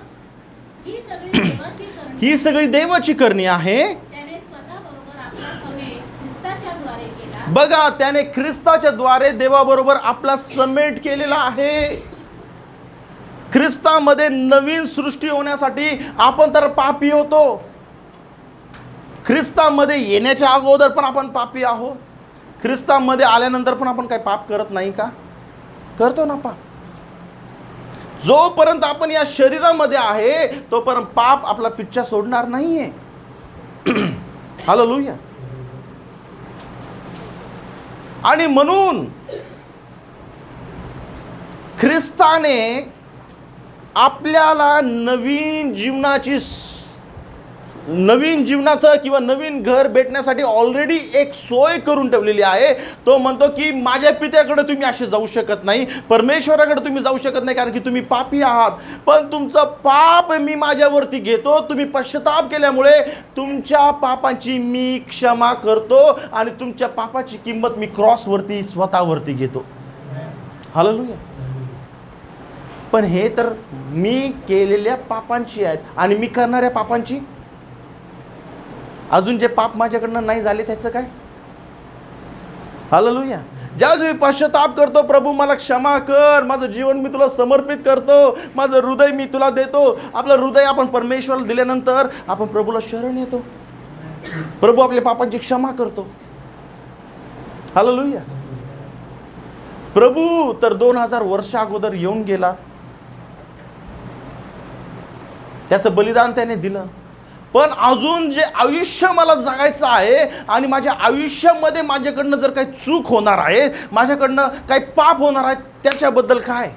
ही सगळी देवाची करणी, ही सगळी देवाची करणी आहे. त्याने स्वतःबरोबर आपला समेट ख्रिस्ताच्या द्वारे केला. बघा, त्याने ख्रिस्ताच्या द्वारे देवाबरोबर आपला समेट केलेला आहे. ख्रिस्तामध्ये नवीन सृष्टी होण्यासाठी आपण तर पापी होतो. ख्रिस्तामध्ये येण्याच्या अगोदर पण आपण पापी आहोत. ख्रिस्तामध्ये आल्यानंतर पण आपण काय पाप करत नाही का? करतो ना पाप. जोपर्यंत आपण या शरीरामध्ये आहे तोपर्यंत पाप आपला पिच्छा सोडणार नाहीये. हालेलुया. आणि म्हणून ख्रिस्ताने आपल्याला नवीन जीवनाचं किंवा नवीन घर भेटण्यासाठी ऑलरेडी एक सोय करून ठेवलेली आहे. तो म्हणतो की माझ्या पित्याकडे तुम्ही असे जाऊ शकत नाही, परमेश्वराकडे तुम्ही जाऊ शकत नाही, कारण की तुम्ही पापी आहात. पण तुमचं पाप मी माझ्यावरती घेतो. तुम्ही पश्चाताप केल्यामुळे तुमच्या पापांची मी क्षमा करतो आणि तुमच्या पापाची किंमत मी क्रॉसवरती स्वतःवरती घेतो. हालेलुया. पण हे तर मी केलेल्या पापांची आहेत आणि मी करणाऱ्या पापांची. अजून जे पाप माझ्याकडनं नाही झाले त्याचं काय? हालेलुया. ज्यावेळेस मी पश्चाताप करतो, प्रभू मला क्षमा कर, माझं जीवन मी तुला समर्पित करतो, माझं हृदय मी तुला देतो. आपलं हृदय आपण परमेश्वराला दिल्यानंतर आपण प्रभूला शरण येतो. प्रभू आपल्या पापांची क्षमा करतो. हालेलुया. प्रभू तर 2000 वर्ष अगोदर येऊन गेला, त्याचं बलिदान त्याने दिलं. पण अजून जे आयुष्य मला जगायचं आहे आणि माझ्या आयुष्यामध्ये माझ्याकडनं जर काही चूक होणार आहे, माझ्याकडनं काही पाप होणार आहे, त्याच्याबद्दल काय?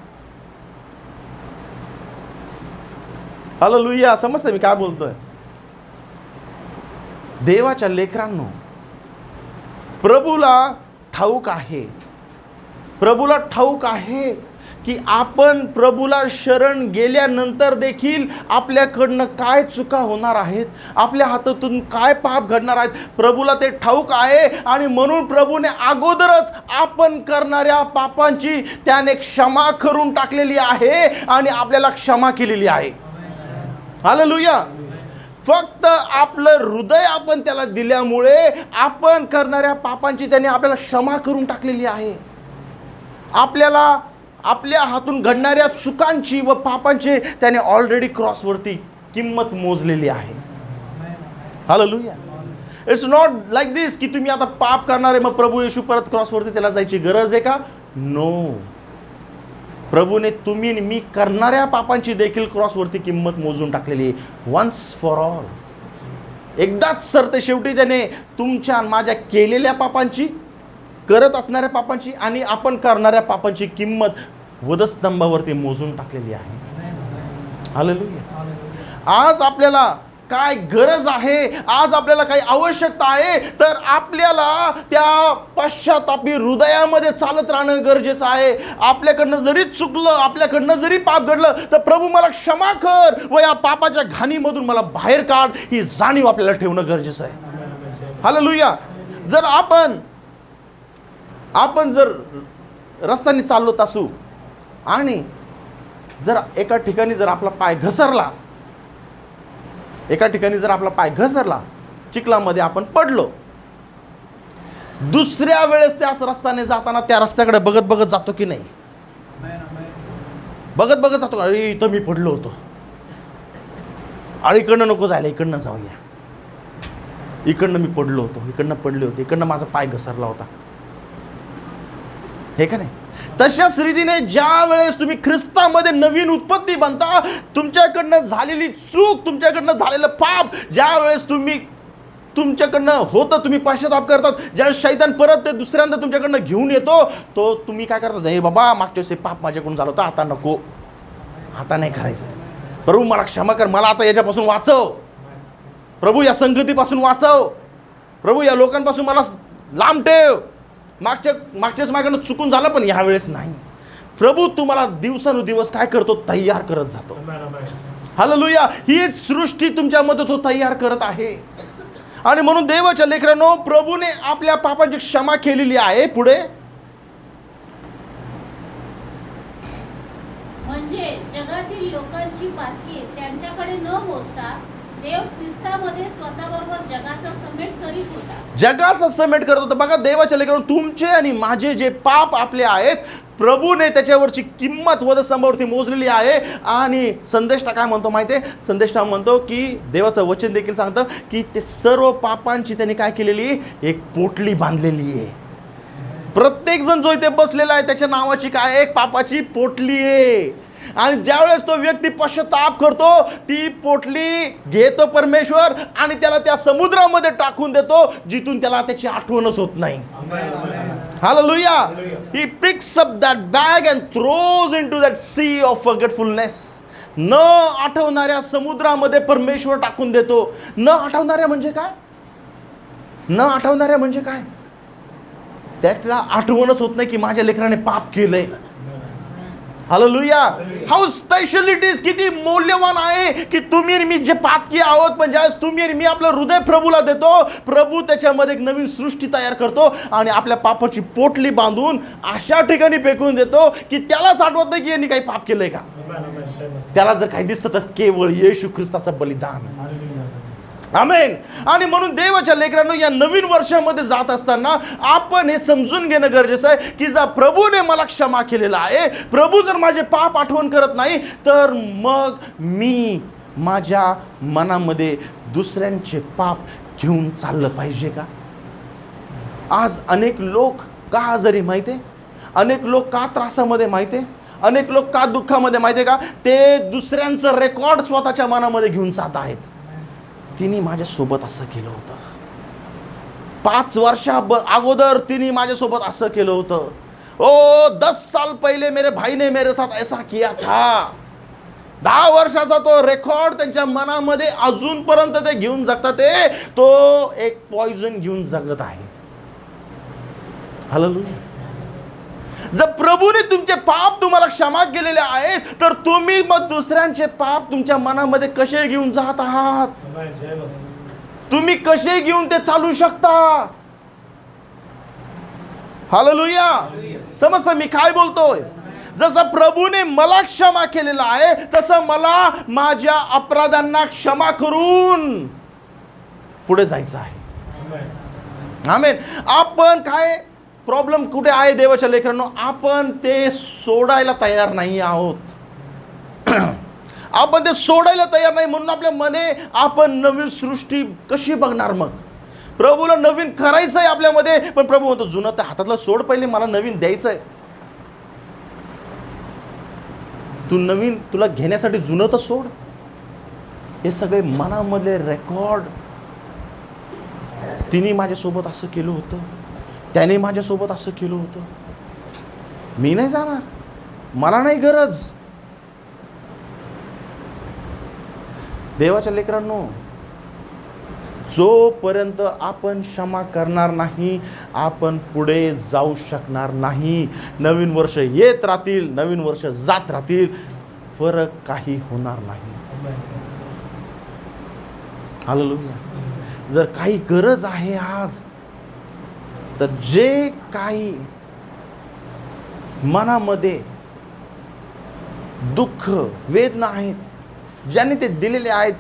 हालेलुया. समजतं मी काय बोलतोय? देवाच्या लेकरांनो, प्रभूला ठाऊक आहे, प्रभूला ठाऊक आहे की आपण प्रभूला शरण गेल्यानंतर देखील आपल्याकडनं काय चुका होणार आहेत, आपल्या हातातून काय पाप घडणार आहेत, प्रभूला ते ठाऊक आहे. आणि म्हणून प्रभूने अगोदरच आपण करणाऱ्या पापांची त्याने क्षमा करून टाकलेली आहे आणि आपल्याला क्षमा केलेली आहे. हालेलुया. फक्त आपलं हृदय आपण त्याला दिल्यामुळे आपण करणाऱ्या पापांची त्याने आपल्याला क्षमा करून टाकलेली आहे. आपल्याला आपल्या हातून घडणाऱ्या चुकांची व पापांची त्याने ऑलरेडी क्रॉसवरती किंमत मोजलेली आहे. हालेलुया. इट्स नॉट लाईक दिस की तुम्ही आता पाप करणारे मग प्रभू येशू परत क्रॉसवरती त्याला जायची गरज आहे का? नो. प्रभूने तुम्ही आणि मी करणाऱ्या पापांची देखील क्रॉसवरती किंमत मोजून टाकलेली आहे, वन्स फॉर ऑल. एकदाच सरते शेवटी त्याने तुमच्या आणि माझ्या केलेल्या पापांची, करत असणाऱ्या पापांची आणि आपण करणाऱ्या पापांची किंमत वधस्तंभावरती मोजून टाकलेली आहे. हालेलुया. आज आपल्याला काय गरज आहे, आज आपल्याला काही आवश्यकता आहे, तर आपल्याला त्या पश्चातापी हृदयामध्ये चालत राहणं गरजेचं आहे. आपल्याकडनं जरी चुकलं, आपल्याकडनं जरी पाप घडलं, तर प्रभू मला क्षमा कर व या पापाच्या घाणीमधून मला बाहेर काढ, ही जाणीव आपल्याला ठेवणं गरजेचं आहे. हालेलुया. जर आपण जर रस्त्याने चाललो असू आणि जर एका ठिकाणी जर आपला पाय घसरला, चिखलामध्ये आपण पडलो, दुसऱ्या वेळेस त्याच रस्त्याने जाताना त्या रस्त्याकडे बघत बघत जातो की नाही? बघत जातो. अरे इथं मी पडलो होतो, अरे इकडनं नको जायला, इकडनं जाऊया, इकडनं मी पडलो होतो, इकडनं पडले होते, इकडनं माझा पाय घसरला होता, हे का नाही? तशाच रीतीने ज्या वेळेस तुम्ही ख्रिस्तामध्ये नवीन उत्पत्ती बनता, तुमच्याकडनं झालेली चूक, तुमच्याकडनं झालेलं पाप ज्या वेळेस तुमच्याकडनं होतं, तुम्ही पश्चाताप करतात, ज्यावेळेस शैतान परत ते दुसऱ्यांदा तुमच्याकडनं घेऊन येतो, तो तुम्ही काय करतात? हे बाबा मागच्या वेळेस पाप माझ्याकडून झालं होतं, आता नको, आता नाही करायचं. प्रभू मला क्षमा कर, मला आता याच्यापासून वाचव, प्रभू या संगतीपासून वाचव, प्रभू या लोकांपासून मला लांब ठेव. मागच्याच माझ्याकडनं चुकून झालं, पण यावेळेस नाही. प्रभू तुम्हाला दिवसानुदिवस काय करतो? तयार करत जातो. हालेलुया. ही सृष्टी तुमच्यामध्ये तो तयार करत आहे. आणि म्हणून देवाच्या लेकरांनो, प्रभूने आपल्या पापांची क्षमा केलेली आहे. पुढे म्हणजे जगातील लोकांची पातकी त्यांच्याकडे न मोजता देव ख्रिस्तामध्ये स्वतःबरोबर जगाचा समेट करीत होता. जगाचा समेट करत होता. बघा, देवाच्या लेकरांनो, तुमचे आणि माझे जे पाप आपले आहेत, प्रभूने त्याच्यावरची किंमत वधस्तंभावरती मोजलेली आहे. आणि संदेष्टा काय म्हणतो माहिती आहे? संदेष्टा म्हणतो की देवाचं वचन देखील सांगतं की ते सर्व पापांची त्यांनी काय केलेली? एक पोटली बांधलेली आहे. प्रत्येक जण जो इथे बसलेला आहे त्याच्या नावाची काय? एक पापाची पोटली आहे. आणि ज्यावेळेस तो व्यक्ती पश्चाताप करतो, ती पोटली घेतो परमेश्वर आणि त्याला त्या समुद्रामध्ये टाकून देतो, जिथून त्याला त्याची आठवणच होत नाही. Hallelujah. He picks up that bag and throws into that sea of forgetfulness. न आठवणाऱ्या समुद्रामध्ये परमेश्वर टाकून देतो. न आठवणाऱ्या म्हणजे काय? न आठवणाऱ्या म्हणजे काय? त्याला आठवणच होत नाही की माझ्या लेकराने पाप केलंय. Hallelujah. How special it is. किती मौल्यवान आहे की तुम्ही आणि मी जे पातकी आहोत, पण ज्यावेळेस तुम्ही आणि मी आपलं हृदय प्रभूला देतो, प्रभू त्याच्यामध्ये एक नवीन सृष्टी तयार करतो आणि आपल्या पापाची पोटली बांधून अशा ठिकाणी फेकून देतो की त्यालाच आठवत नाही की यांनी काही पाप केलंय का. त्याला जर काही दिसतं तर केवळ येशू ख्रिस्ताचं बलिदान. आमेन. आणि म्हणून देवाच्या लेकरांनो, या नवीन वर्षामध्ये जात असताना आपण हे समजून घेणं गरजेचं आहे की जर प्रभूने मला क्षमा केलेला आहे, प्रभू जर माझे पाप आठवण करत नाही, तर मग मी माझ्या मनामध्ये दुसऱ्यांचे पाप घेऊन चाललं पाहिजे का? आज अनेक लोक का आजारी माहिती आहे? अनेक लोक का त्रासामध्ये माहिती आहे? अनेक लोक का दुःखामध्ये माहिती आहे का? ते दुसऱ्यांचं रेकॉर्ड स्वतःच्या मनामध्ये घेऊन जात आहेत. तिने माझ्यासोबत असं केलं होतं, 5 वर्षा अगोदर तिने माझ्यासोबत असं केलं होतं, 10 साल पहिले मेरे भाई ने मेरे साथ ऐसा किया था. 10 वर्षाचा तो रेकॉर्ड त्यांच्या मनामध्ये अजूनपर्यंत ते घेऊन जगतात. ते तो एक पॉइझन घेऊन जगत आहे. हालेलुया. जर प्रभूने तुमचे पाप तुम्हाला क्षमा केलेले आहेत, तर तुम्ही मग दुसऱ्यांचे पाप तुमच्या मनामध्ये कसे घेऊन जात आहात? तुम्ही कसे घेऊन ते चालू शकता? हालेलुया. समजतं मी काय बोलतोय? जसं प्रभूने मला क्षमा केलेलं आहे, तसं मला माझ्या अपराधांना क्षमा करून पुढे जायचं आहे. आमेन. आपण काय प्रॉब्लेम कुठे आहे देवाच्या लेकरांनो? आपण ते सोडायला तयार नाही आहोत. आपण ते सोडायला तयार नाही, म्हणून आपल्या मने आपण नवीन सृष्टी कशी बघणार? मग प्रभूला नवीन करायचं आहे आपल्यामध्ये, पण प्रभू म्हणतो जुनं तर हातातलं सोड, पहिले मला नवीन द्यायचं आहे. तू नवीन तुला घेण्यासाठी जुनं तर सोड. हे सगळे मनामधले रेकॉर्ड, तिने माझ्यासोबत असं केलं होतं, त्याने माझ्यासोबत असं केलं होतं, मी नाही जाणार, मला नाही गरज. देवाच्या लेकरांनो, जोपर्यंत आपण क्षमा करणार नाही, आपण पुढे जाऊ शकणार नाही. नवीन वर्ष येत राहतील, नवीन वर्ष जात राहतील, फरक काही होणार नाही. हालेलुया. जर काही गरज आहे आज, तर जे काही मनामध्ये दुःख वेदना आहेत, ज्यांनी ते दिलेले आहेत,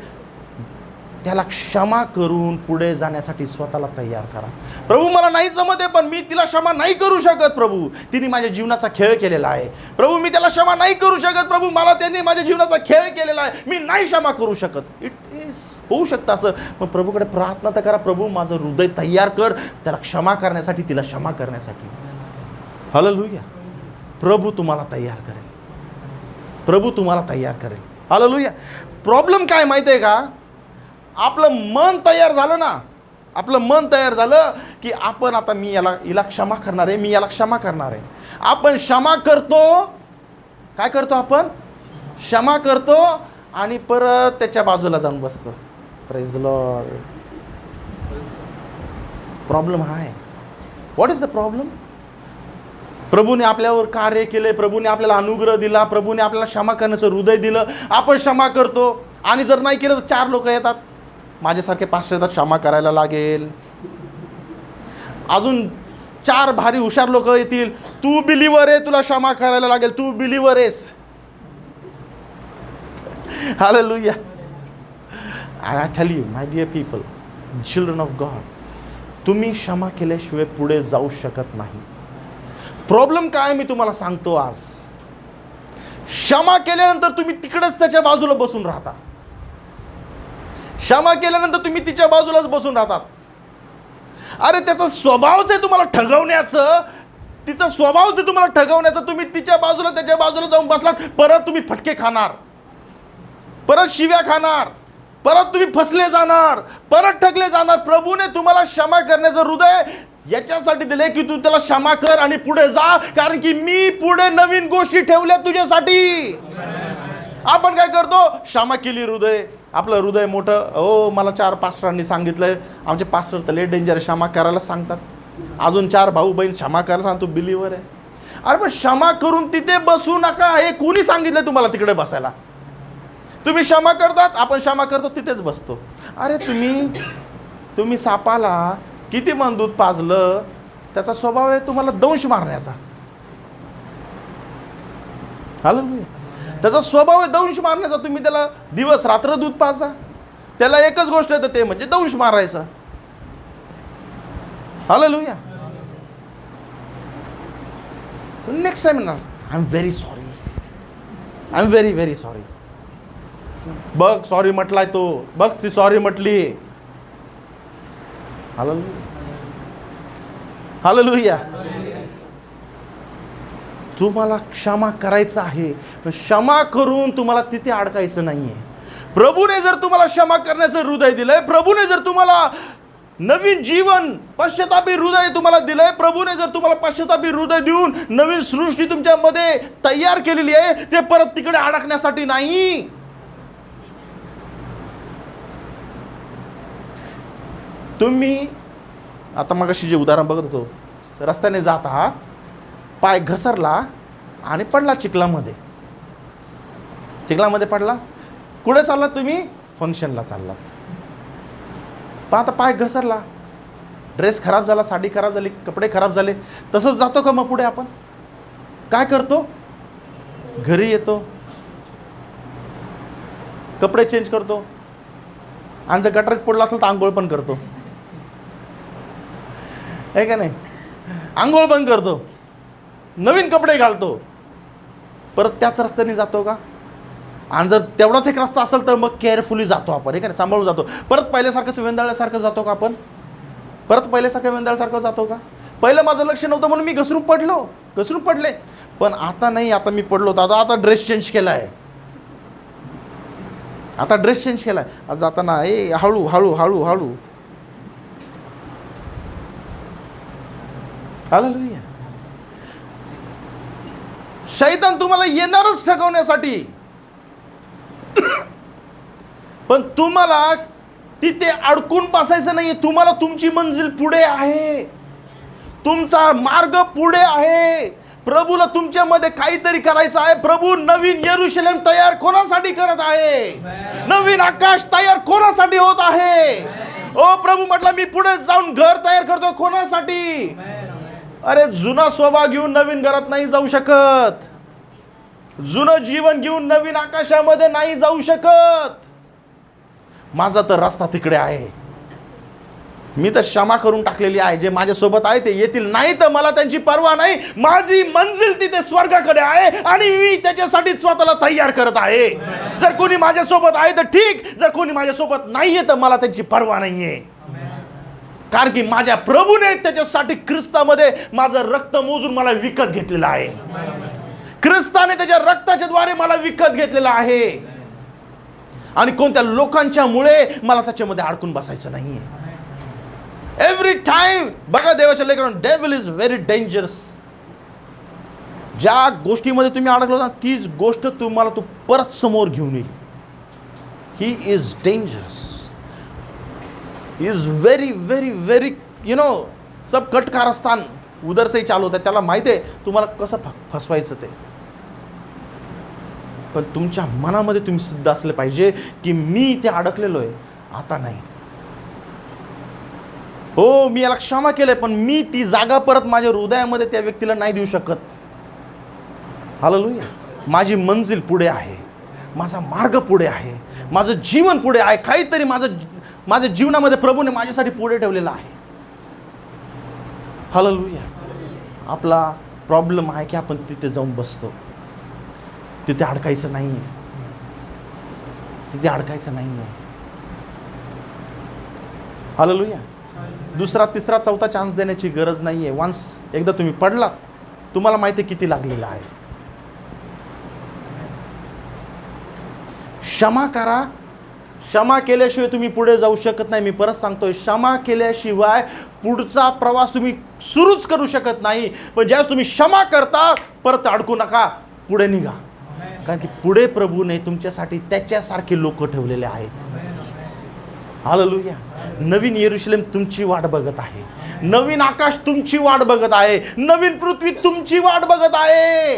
त्याला क्षमा करून पुढे जाण्यासाठी स्वतःला तयार करा. प्रभू मला नाही जमत आहे, पण मी तिला क्षमा नाही करू शकत. प्रभू तिने माझ्या जीवनाचा खेळ केलेला आहे. प्रभू मी त्याला क्षमा नाही करू शकत. प्रभू मला त्याने माझ्या जीवनाचा खेळ केलेला आहे, मी नाही क्षमा करू शकत. इट इज होऊ शकतं असं. मग प्रभूकडे प्रार्थना तर करा, प्रभू माझं हृदय तयार कर त्याला क्षमा करण्यासाठी, तिला क्षमा करण्यासाठी. हालेलुया. प्रभू तुम्हाला तयार करेल. प्रभू तुम्हाला तयार करेल. हालेलुया. प्रॉब्लेम काय माहिती आहे का? आपलं मन तयार झालं ना, आपलं मन तयार झालं की आपण आता मी हिला क्षमा करणार आहे, मी याला क्षमा करणार आहे. आपण क्षमा करतो. काय करतो? आपण क्षमा करतो आणि परत त्याच्या बाजूला जाऊन बसतो. Praise the Lord. प्रॉब्लेम हा आहे. What is the problem? प्रभूने आपल्यावर कार्य केले, प्रभूने आपल्याला अनुग्रह दिला, प्रभूने आपल्याला क्षमा करण्याचं हृदय दिलं. आपण क्षमा करतो आणि जर नाही केलं तर 4 लोक येतात, माझ्यासारखे पास्टर येतात, क्षमा करायला लागेल. अजून 4 भारी हुशार लोक येतील, तू बिलीवर आहे, तुला क्षमा करायला लागेल, तू बिलीवर आहेस. Hallelujah. I tell you my dear people, children of God, तुम्ही क्षमा केल्याशिवाय पुढे जाऊ शकत नाही. प्रॉब्लेम काय मी तुम्हाला सांगतो आज. क्षमा केल्यानंतर तुम्ही तिकडेच त्याच्या बाजूला बसून राहता. क्षमा केल्यानंतर तुम्ही तिच्या बाजूलाच बसून राहतात. अरे त्याचा स्वभावच आहे तुम्हाला ठगवण्याचं, तिचा स्वभावच आहे तुम्हाला ठगवण्याचं. तुम्ही तिच्या बाजूला त्याच्या बाजूला जाऊन बसलात, परत तुम्ही फटके खाणार, परत शिव्या खाणार, परत तुम्ही फसले जाणार, परत ठगले जाणार. प्रभूने तुम्हाला क्षमा करण्याचं हृदय याच्यासाठी दिले की तू त्याला क्षमा कर आणि पुढे जा, कारण की मी पुढे नवीन गोष्टी ठेवल्या तुझ्यासाठी. आपण काय करतो? क्षमा केली, हृदय आपलं हृदय मोठं. हो, मला 4 पास्टरांनी सांगितलंय, आमचे पास्टर तर लय डेंजर, क्षमा करायला सांगतात. अजून 4 भाऊ बहीण क्षमा करायला सांगतो, बिलीवर आहे. अरे पण क्षमा करून तिथे बसू नका. हे कोणी सांगितलं तुम्हाला तिकडे बसायला? तुम्ही क्षमा करतात, आपण क्षमा करतो, तिथेच बसतो. अरे तुम्ही सापाला किती मन दूध पाजलं, त्याचा स्वभाव आहे तुम्हाला दंश मारण्याचा. हालेलुया. त्याचा स्वभाव आहे दंश मारण्याचा. तुम्ही त्याला दिवस रात्र दूध पाजा, त्याला एकच गोष्ट येतं, ते म्हणजे दंश मारायचा. हालेलुया. नेक्स्ट टाइम येणार, I am very sorry, I am very very sorry. बघ सॉरी म्हटलाय तो, बघ ती सॉरी म्हटली. हालेलुया. हालेलुया. तुम्हाला क्षमा करायचं आहे, पण क्षमा करून तुम्हाला तिथे अडकायचं नाहीये. प्रभूने जर तुम्हाला क्षमा करण्याचं हृदय दिलंय, प्रभूने जर तुम्हाला नवीन जीवन पश्चातापी हृदय तुम्हाला दिलंय, प्रभूने जर तुम्हाला पश्चातापी हृदय देऊन नवीन सृष्टी तुमच्यामध्ये तयार केलेली आहे, ते परत तिकडे अडकण्यासाठी नाही. तुम्ही आता मगाशी जे उदाहरण बघत होतो, रस्त्याने जात आहात, पाय घसरला आणि पडला चिखलामध्ये. चिखलामध्ये पडला. कुठे चाललात तुम्ही? फंक्शनला चाललात. पण आता पाय घसरला, ड्रेस खराब झाला, साडी खराब झाली, कपडे खराब झाले. तसंच जातो का मग पुढे आपण? काय करतो? घरी येतो, कपडे चेंज करतो, आणि जर गटारात पडला असेल तर आंघोळ पण करतो, आहे का नाही? आंघोळ पण करतो, नवीन कपडे घालतो, परत त्याच रस्त्याने जातो का? आणि जर तेवढाच एक रस्ता असेल तर मग केअरफुली जातो आपण, आहे का नाही? सांभाळून जातो. परत पहिल्यासारखं वेंदाळ्यासारखं जातो का आपण? परत पहिल्यासारखं वेंदाळ्यासारखं जातो का? पहिलं माझं लक्ष नव्हतं म्हणून मी घसरून पडले. पण आता नाही, आता मी पडलो होतो, आता ड्रेस चेंज केला आहे. आता ड्रेस चेंज केला आहे. आता जाताना हळू हळू हळू हळू. हालेलुया. शैतान तुम्हाला येणारच ठगवण्यासाठी, पण तुम्हाला तिथे अडकून बसायचं नाहीये. तुम्हाला तुमची मंजिल पुढे आहे, तुमचा मार्ग पुढे आहे. प्रभूला तुमच्यामध्ये काहीतरी करायचं आहे. प्रभू नवीन यरूशलेम तयार कोणासाठी करत आहे? नवीन आकाश तयार कोणासाठी होत आहे? ओ प्रभू म्हटलं मी पुढे जाऊन घर तयार करतो. कोणासाठी? अरे जुना स्वभाव घेऊन नवीन घरात नाही जाऊ शकत. जुनं जीवन घेऊन नवीन आकाशामध्ये नाही जाऊ शकत. माझा तर रस्ता तिकडे आहे. मी तर क्षमा करून टाकलेली आहे. जे माझ्यासोबत आहे ते येतील, नाही तर मला त्यांची पर्वा नाही. माझी मंजिल तिथे स्वर्गाकडे आहे आणि मी त्याच्यासाठी स्वतःला तयार करत आहे. जर कोणी माझ्यासोबत आहे तर ठीक, जर कोणी माझ्यासोबत नाहीये तर मला त्यांची पर्वा नाहीये. कारण की माझ्या प्रभूने त्याच्यासाठी ख्रिस्तामध्ये माझं रक्त मोजून मला विकत घेतलेलं आहे. ख्रिस्ताने त्याच्या रक्ताच्या द्वारे मला विकत घेतलेलं आहे. आणि कोणत्या लोकांच्या मुळे मला त्याच्यामध्ये अडकून बसायचं नाहीये. एव्हरी टाइम बघा देवाच्या लेकरांनो, डेव्हिल इज व्हेरी डेंजरस. ज्या गोष्टीमध्ये तुम्ही अडकलो ना तीच गोष्ट तुम्हाला तो परत समोर घेऊन येईल. He is dangerous. Is very very very sub cut कारस्थान उधर से चालू होतं. त्याला माहिती आहे तुम्हाला कसं फसवायचं ते. पण तुमच्या मनामध्ये तुम्ही सिद्ध असले पाहिजे की मी इथे अडकलेलो आहे, आता नाही. हो मी याला क्षमा केलंय, पण मी ती जागा परत माझ्या हृदयामध्ये त्या व्यक्तीला नाही देऊ शकत. हालेलुया. माझी मंजिल पुढे आहे, माझा मार्ग पुढे आहे, माझं जीवन पुढे आहे. काहीतरी माझ्या जीवनामध्ये प्रभूने माझ्यासाठी पुढे ठेवलेलं आहे. हालेलुया. आपला प्रॉब्लेम आहे की आपण तिथे जाऊन बसतो. तिथे अडकायचं नाहीये, तिथे अडकायचं नाहीये. हालेलुया. दुसरा तिसरा चौथा चान्स देण्याची गरज नाहीये. वन्स एकदा तुम्ही पडलात, तुम्हाला माहिती किती लागलेलं आहे. क्षमा करा. क्षमा केल्याशिवाय तुम्ही पुढे जाऊ शकत नाही. मी परत सांगतोय, क्षमा केल्याशिवाय पुढचा प्रवास तुम्ही सुरूच करू शकत नाही. पण ज्यावेळेस तुम्ही क्षमा करता, परत अडकू नका, पुढे निघा. कारण की पुढे प्रभूने तुमच्यासाठी त्याच्यासारखे लोक ठेवलेले आहेत. हालेलुया. नवीन यरूशलेम तुमची वाट बघत आहे, नवीन आकाश तुमची वाट बघत आहे, नवीन पृथ्वी तुमची वाट बघत आहे.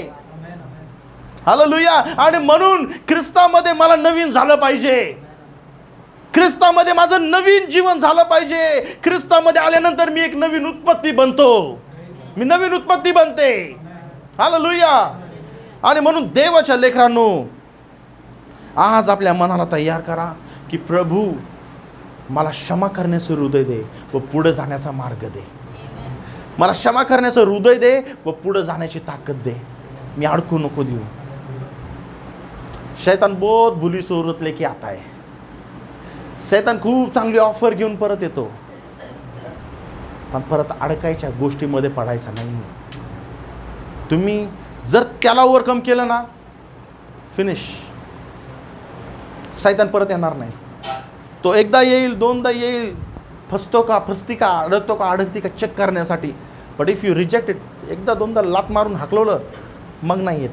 हालेलुया. आणि म्हणून ख्रिस्तामध्ये मला नवीन झालं पाहिजे. ख्रिस्तामध्ये माझं नवीन जीवन झालं पाहिजे. ख्रिस्तामध्ये आल्यानंतर मी एक नवीन उत्पत्ती बनतो, मी नवीन उत्पत्ती बनते. हालेलुया. आणि म्हणून देवाच्या लेकरांनो, आज आपल्या मनाला तयार करा की प्रभू मला क्षमा करण्याचं हृदय दे व पुढे जाण्याचा मार्ग दे. मला क्षमा करण्याचं हृदय दे व पुढे जाण्याची ताकद दे. मी अडकू नको देऊ. शैतान बहुत बुरी सूरत लेके आता है. शैतान खूप चांगली ऑफर घेऊन परत येतो, पण परत अडकायच्या गोष्टीमध्ये पडायचं नाही. तुम्ही जर त्याला ओव्हरकम केलं ना, फिनिश. शैतान परत येणार नाही. तो एकदा येईल, दोनदा येईल, फसतो का फसती का, अडकतो का अडकती का चेक करण्यासाठी. But if you reject it, एकदा दोनदा लात मारून हाकलवलं मग नाही येत.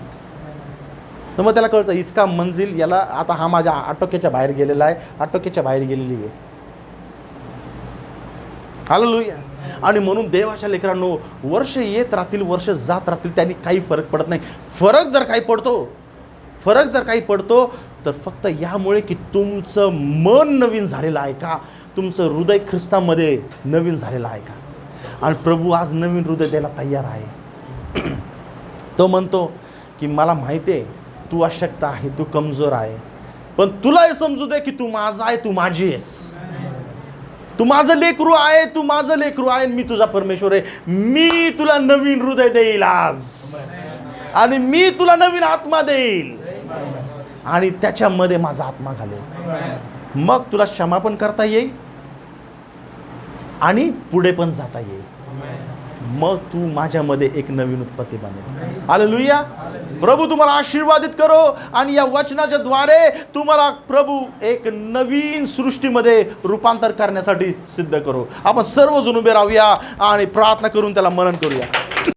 तर मग त्याला कळतं इसका मंजिल, याला आता हा माझ्या आटोक्याच्या बाहेर गेलेला आहे, आटोक्याच्या बाहेर गेलेली आहे. हालेलुया. आणि म्हणून देवाच्या लेकरांनो, वर्ष येत राहतील, वर्ष जात राहतील, त्यांनी काही फरक पडत नाही. फरक जर काही पडतो तर फक्त यामुळे की तुमचं मन नवीन झालेलं आहे का, तुमचं हृदय ख्रिस्तामध्ये नवीन झालेलं आहे का. आणि प्रभू आज नवीन हृदय द्यायला तयार आहे. तो म्हणतो की मला माहिती आहे तू अशक्त आहे, तू कमजोर आहे, पण तुला हे समजू दे की तू माझा आहे, तू माझी आहेस, तू माझं लेकरू आहे, तू माझं लेकरू आहे, मी तुझा परमेश्वर आहे. मी तुला नवीन हृदय देईल आज, आणि मी तुला नवीन आत्मा देईल, आणि त्याच्यामध्ये माझा आत्मा घालेल. मग तुला क्षमा पण करता येईल आणि पुढे पण जाता येईल. मग तू माझ्यामध्ये एक नवीन उत्पत्ती बनेल. हालेलुया. प्रभू तुम्हाला आशीर्वादित करो, आणि या वचनाच्या द्वारे तुम्हाला प्रभू एक नवीन सृष्टीमध्ये रूपांतर करण्यासाठी सिद्ध करो. आपण सर्वजण उभे राहूया आणि प्रार्थना करून त्याला मनन करूया.